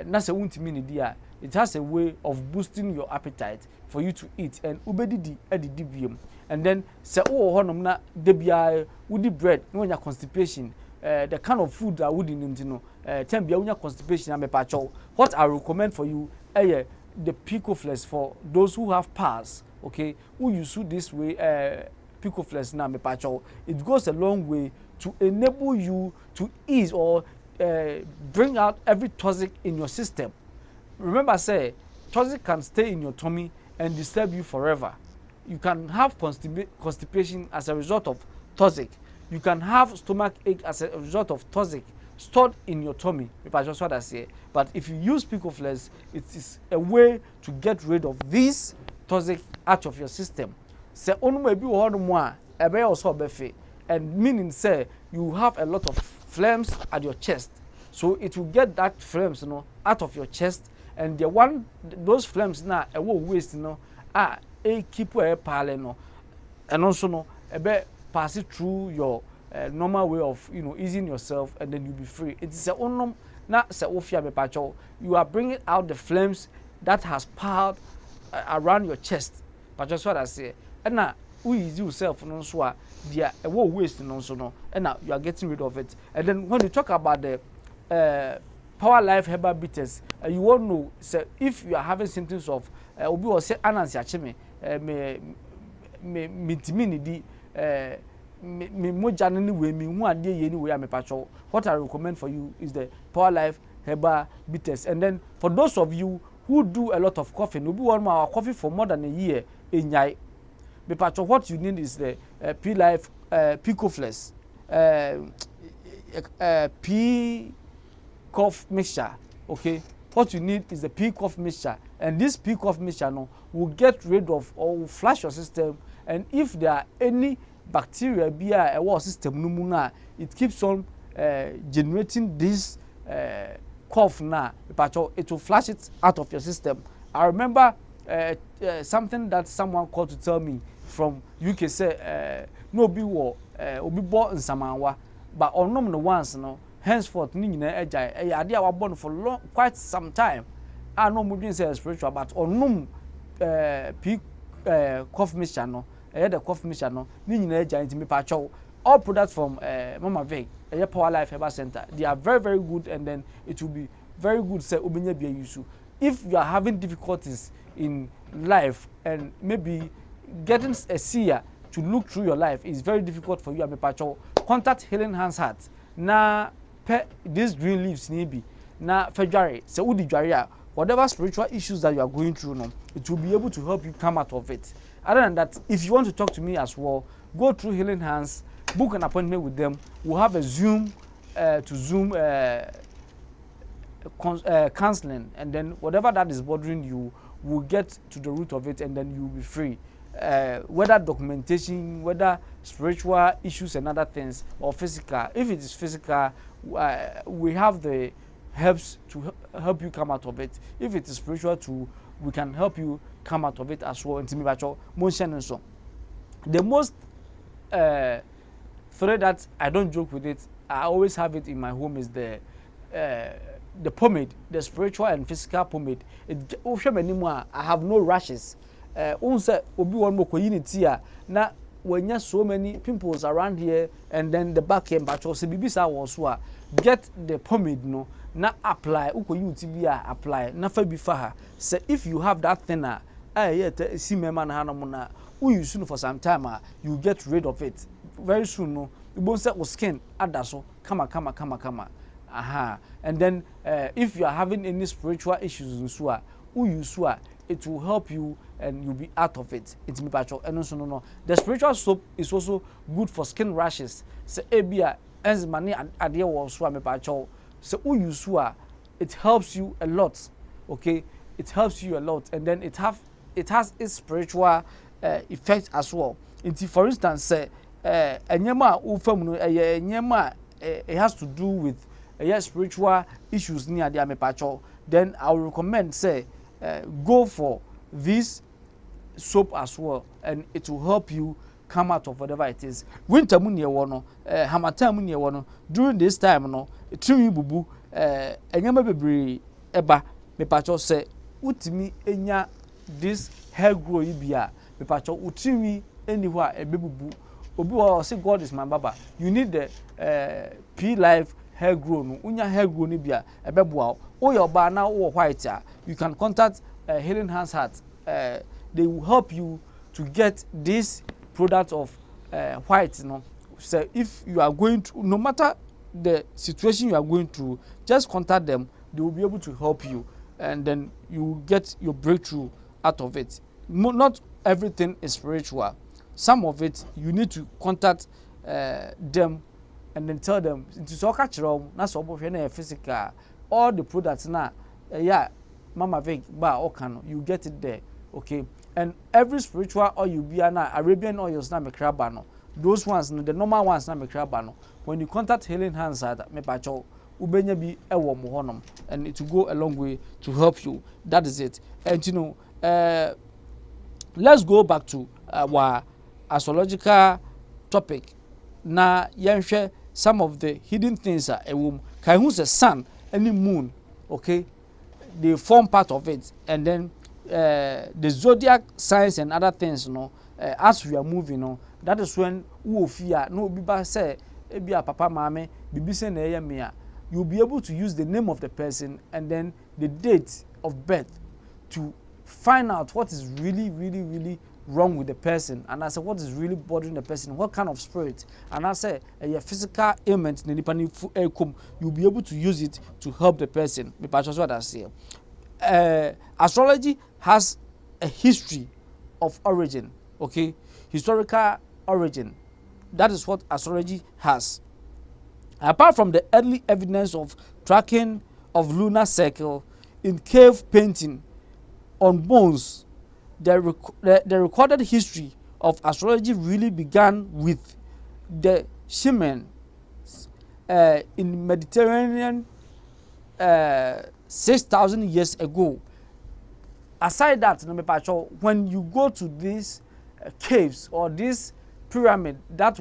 na say ultimately dia it has a way of boosting your appetite for you to eat and ubedidi edidi biom. And then say oh honom na de bia woody bread no nya constipation. The kind of food that would in no time bia unya constipation am pacho. What I recommend for you the picoflex for those who have PAS, okay, who use this way picoflex na me pacho. It goes a long way to enable you to ease or bring out every toxic in your system. Remember say toxic can stay in your tummy and disturb you forever. You can have constipation as a result of toxic. You can have stomach ache as a result of toxic stored in your tummy. If I just what I say. But if you use picoflex, it is a way to get rid of this toxic out of your system. Say onu maybe one more ebe also befe, and meaning say you have a lot of phlegms at your chest. So it will get that phlegms out of your chest, and the one those phlegms now a waste keep where pale no, and also no ebe pass it through your normal way of easing yourself, and then you'll be free. It is a onum na se ofia me pacho. You are bringing out the flames that has piled around your chest. But just what I say, and now we ease yourself no so dia a waste no so no, and now you are getting rid of it. And then when you talk about the Power Life herbal bitters, you won't know say if you are having symptoms of obi or say anansi acheme me timini di me moja ni we me hu ade ye ni we am pacho. What I recommend for you is the Power Life herbal bitters. And then for those of you who do a lot of coffee, no be one more coffee for more than a year enyai me pacho, what you need is the P Life picoflex P cough mixture. Okay, what you need is the P cough mixture, and this P cough mixture will get rid of or will flush your system. And if there are any bacteria be a war system no, it keeps on generating this cough now, but it will flush it out of your system. I remember something that someone called to tell me from UK say no be war obi born in Samawa, but onom no once henceforth ni nyina ejai ade a wabon for quite some time. I know moving say spiritual, but onom cough mixture no the cough mixture no ni nyina ejai ntimi pacho. All products from Mama Vic, Power Life Herbal Center, they are very, very good, and then it will be very good. Say, if you are having difficulties in life and maybe getting a seer to look through your life is very difficult for you, contact Healing Hands Heart. Na these green leaves maybe na February. So whatever spiritual issues that you are going through, it will be able to help you come out of it. Other than that, if you want to talk to me as well, go through Healing Hands. Book an appointment with them. We'll have a Zoom to Zoom counseling, and then whatever that is bothering you, we'll get to the root of it, and then you'll be free. Whether documentation, whether spiritual issues and other things, or physical. If it is physical, we have the helps to help you come out of it. If it is spiritual too, we can help you come out of it as well. The most thread that I don't joke with it, I always have it in my home, is the pomade, the spiritual and physical pomade. I have no rashes. Na when you so many pimples around here, and then the back end, but also get the pomade na apply apply na fa bifa. So if you have that thinner, see me man hanamuna, you soon for some time, you get rid of it very soon. You won't set your skin adaso kama. And then if you are having any spiritual issues in sua, it will help you and you'll be out of it. And also no. The spiritual soap is also good for skin rashes. So ebia enzima ne adeɛ wɔ so a mepacho so who use it helps you a lot. Okay, it helps you a lot, and then it has its spiritual effect as well. For instance, say enyema ufam no enyema it has to do with spiritual issues near the mepacho, then I will recommend say go for this soap as well, and it will help you come out of whatever it is. Winter mu near one, harmattan mu near one. During this time no, tiri bubu enyama bebree eba mepacho say utimi enya this hair grow ibia mepacho utiri anywhere ebebubu obi wa say God is my baba. You need the P-Life hair grow no unya hair grow ni bia ebeboa o your ba na o white you can contact Healing Hands Heart. They will help you to get this product of white, you know. So if you are going to, no matter the situation you are going through, just contact them. They will be able to help you, and then you will get your breakthrough out of it. Not everything is spiritual. Some of it you need to contact them and then tell them it's all cultural. That's all physical. All the products now, yeah, Mama Veg, ba okano, you get it there, okay. And every spiritual oil you be na Arabian oils na mekrabano. Those ones, the normal ones na mekrabano. When you contact Healing Hands at mepacho, ubenya bi ewo mo honom, and it will go a long way to help you. That is it. And you know, let's go back to our astrological topic. Na yenhwe some of the hidden things are a womb. Kai who's the sun and the moon, okay? They form part of it, and then the zodiac signs and other things, you know, as we are moving, you know, that is when we fear no biba say ebia papa mame bibi say na eya me a, you'll be able to use the name of the person and then the date of birth to find out what is really wrong with the person, and I say what is really bothering the person, what kind of spirit, and I say a physical ailment you'll be able to use it to help the person. That's what I say. Astrology has a history of origin, okay, historical origin. That is what astrology has. Apart from the early evidence of tracking of lunar cycle in cave painting on bones, the recorded history of astrology really began with the shaman in Mediterranean 6,000 years ago. Aside that, when you go to these caves or this pyramid that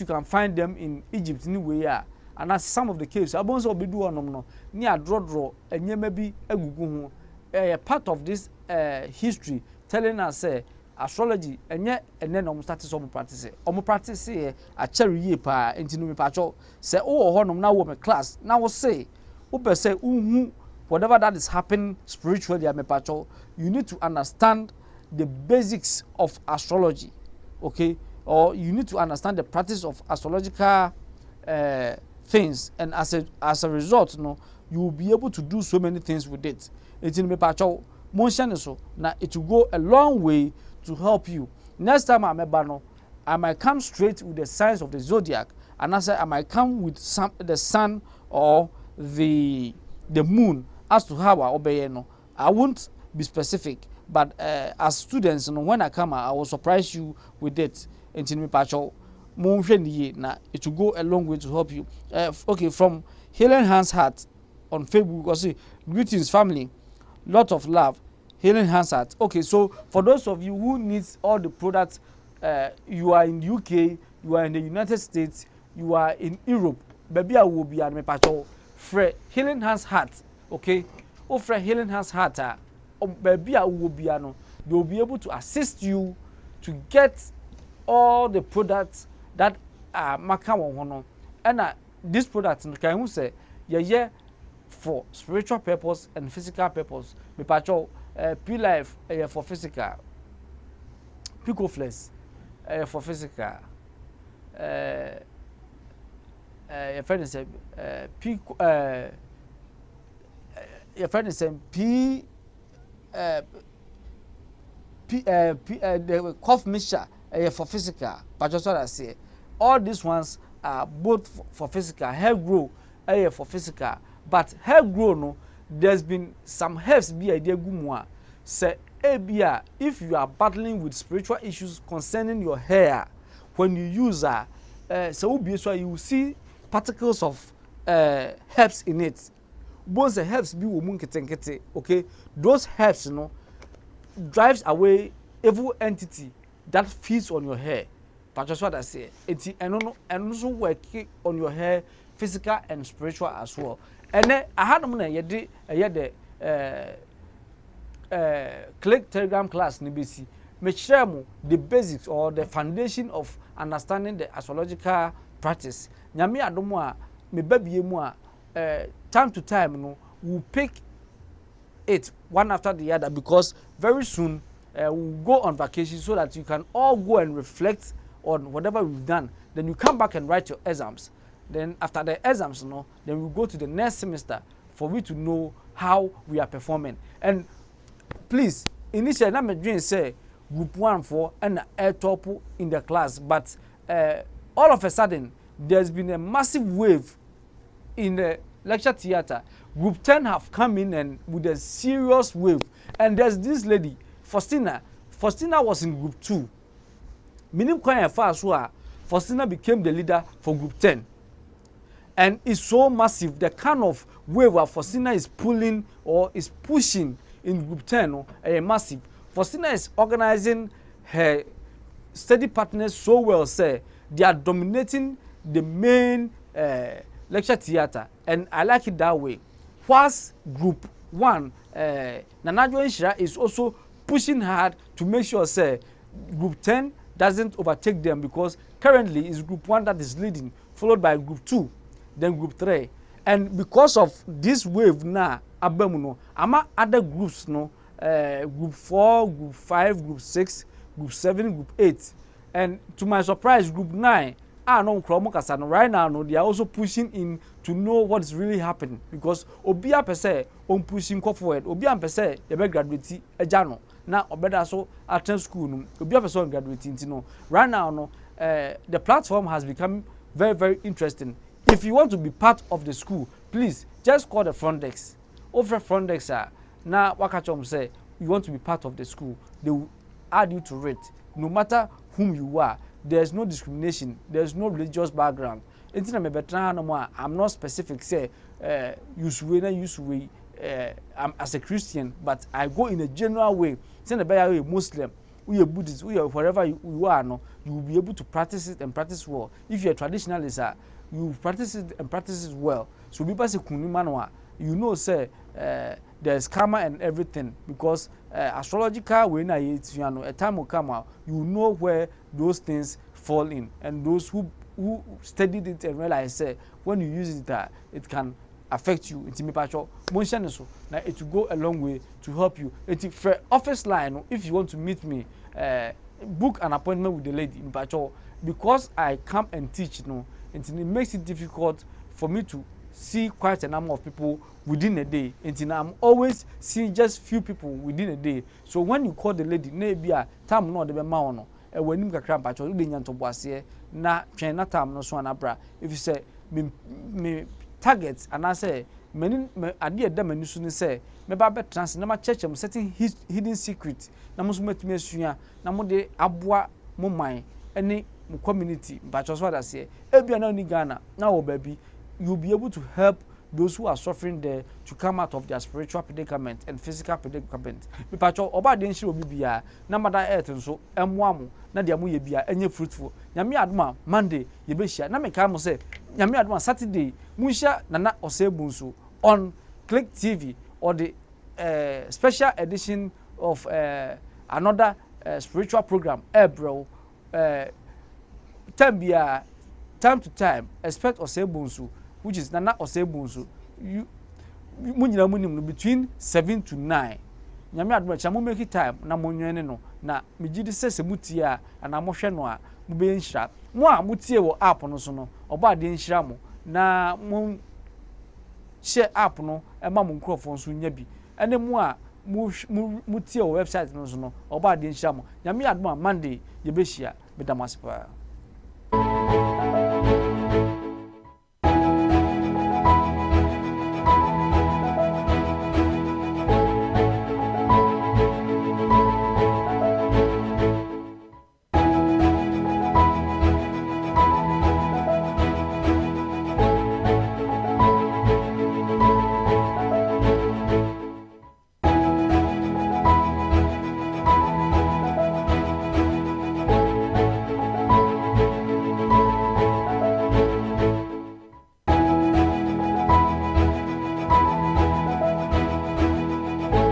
you can find them in Egypt anyway, and as some of the caves, I want to be doing no near draw and maybe a part of this history telling us astrology and yet and then started some practice. Practice a cherry ye pa into me pacho say oh honum now we class now say say whatever that is happening spiritually me pacho, you need to understand the basics of astrology, okay, or you need to understand the practice of astrological things, and as a result, you will be able to do so many things with it. It's in me pacho motion so now it will go a long way to help you. Next time I might come straight with the signs of the zodiac, and I might come with the sun or the moon as to how I obey. I won't be specific, but as students, when I come, I will surprise you with it. It will go a long way to help you. Okay, from Healing Hands Heart on Facebook, I say greetings family, lot of love. Healing Hands Heart. Okay, so for those of you who needs all the products, you are in UK, you are in the United States, you are in Europe, baby I will be at me pacho. Healing Hands Heart, okay? Oh, Healing Hands Heart, baby I will be they will be able to assist you to get all the products that are makawa and this product can you say yeah for spiritual purpose and physical purpose. Me pacho P-Life for physical, Picoflex for physical, your friend is your friend is the cough mixture for physical, but just what I say, all these ones are both for physical. Hair grow for physical, but hair grow no, there's been some herbs be idea gumwa. Say ebia, if you are battling with spiritual issues concerning your hair, when you use so you will see particles of herbs in it. Bones herbs be womun ketenkete, okay? Those herbs, drives away evil entity that feeds on your hair. But just what I say, and also working on your hair, physical and spiritual as well. And then I had the click Telegram class nibisi. Make sure the basics or the foundation of understanding the astrological practice. Nyami adomo me baby time to time we'll pick it one after the other, because very soon we'll go on vacation so that you can all go and reflect on whatever we've done. Then you come back and write your exams. Then after the exams, then we'll go to the next semester for we to know how we are performing. And please, initially, I'm doing say group 1 for and air top in the class, but all of a sudden there's been a massive wave in the lecture theater. Group 10 have come in and with a serious wave, and there's this lady Faustina was in group 2. Minim kwanya fast Faustina became the leader for group 10, and it's so massive. The kind of wave where Faustina is pulling or is pushing in group 10 massive. Faustina is organizing her study partners so well, say they are dominating the main lecture theater, and I like it that way. Whilst group 1, Nanajo Nshira is also pushing hard to make sure say group 10 doesn't overtake them, because currently it's group 1 that is leading, followed by group 2, then group 3. And because of this wave now, abemuno, ama other groups group 4, group 5, group 6, group 7, group 8, and to my surprise, group 9. Right now, they are also pushing in to know what is really happening, because Obia per se on pushing forward. Obia per se you be graduate ejano. Now obeda so attend school Obia per se on graduate. Right now, the platform has become very, very interesting. If you want to be part of the school, please just call the front desk. Over front desk, now wakachom say you want to be part of the school, they will add you to it, no matter whom you are. There's no discrimination. There's no religious background. I'm not specific. Say, I'm as a Christian, but I go in a general way. Say, a Muslim, we are Buddhist, we are wherever you are. No, you will be able to practice it and practice well. If you're a traditionalist, you practice it and practice it well. So people say kunimanwa. You know, say there's karma and everything, because astrological when a time will come out, you know where those things fall in, and those who studied it and realize say when you use it it can affect you. It's so now it will go a long way to help you. It's for office line. If you want to meet me, book an appointment with the lady in Pacho, because I come and teach. It makes it difficult for me to see quite a number of people within a day. And I'm always seeing just few people within a day. So when you call the lady, maybe a time no the maono, and when you can patch or doing to boisier, na train that time no so anabra. If you say me targets and I say many idea them and you say maybe I bet trans na church am setting hidden secret. Na musu metumi asua na mo de aboa mo man any community. But just what I say, ebia na ni Ghana na wo baby, you'll be able to help those who are suffering there to come out of their spiritual predicament and physical predicament. Because oba den shiro bibia na mada earth nso emwamu na dia mu ye bia enye fruitful. Nyame adoma Monday ye be hia na me ka mo say nyame adoma Saturday mu hia na osebunso on Click TV or the special edition of another spiritual program bro time to time expect osebunso, which is Nana Osebunso. You between 7 to 9. Nyame adoma cha mo make time na mo nwene no na me gidi sese mutia ana mo hwe no a mo be nhira mo a mutie wo app no so no oba de nhira mo na mo share app no e ma mo microphone so nya bi ene mo a mutie wo website no so no oba de nhira mo. Nyame adoma Monday ye be hia be damaspa.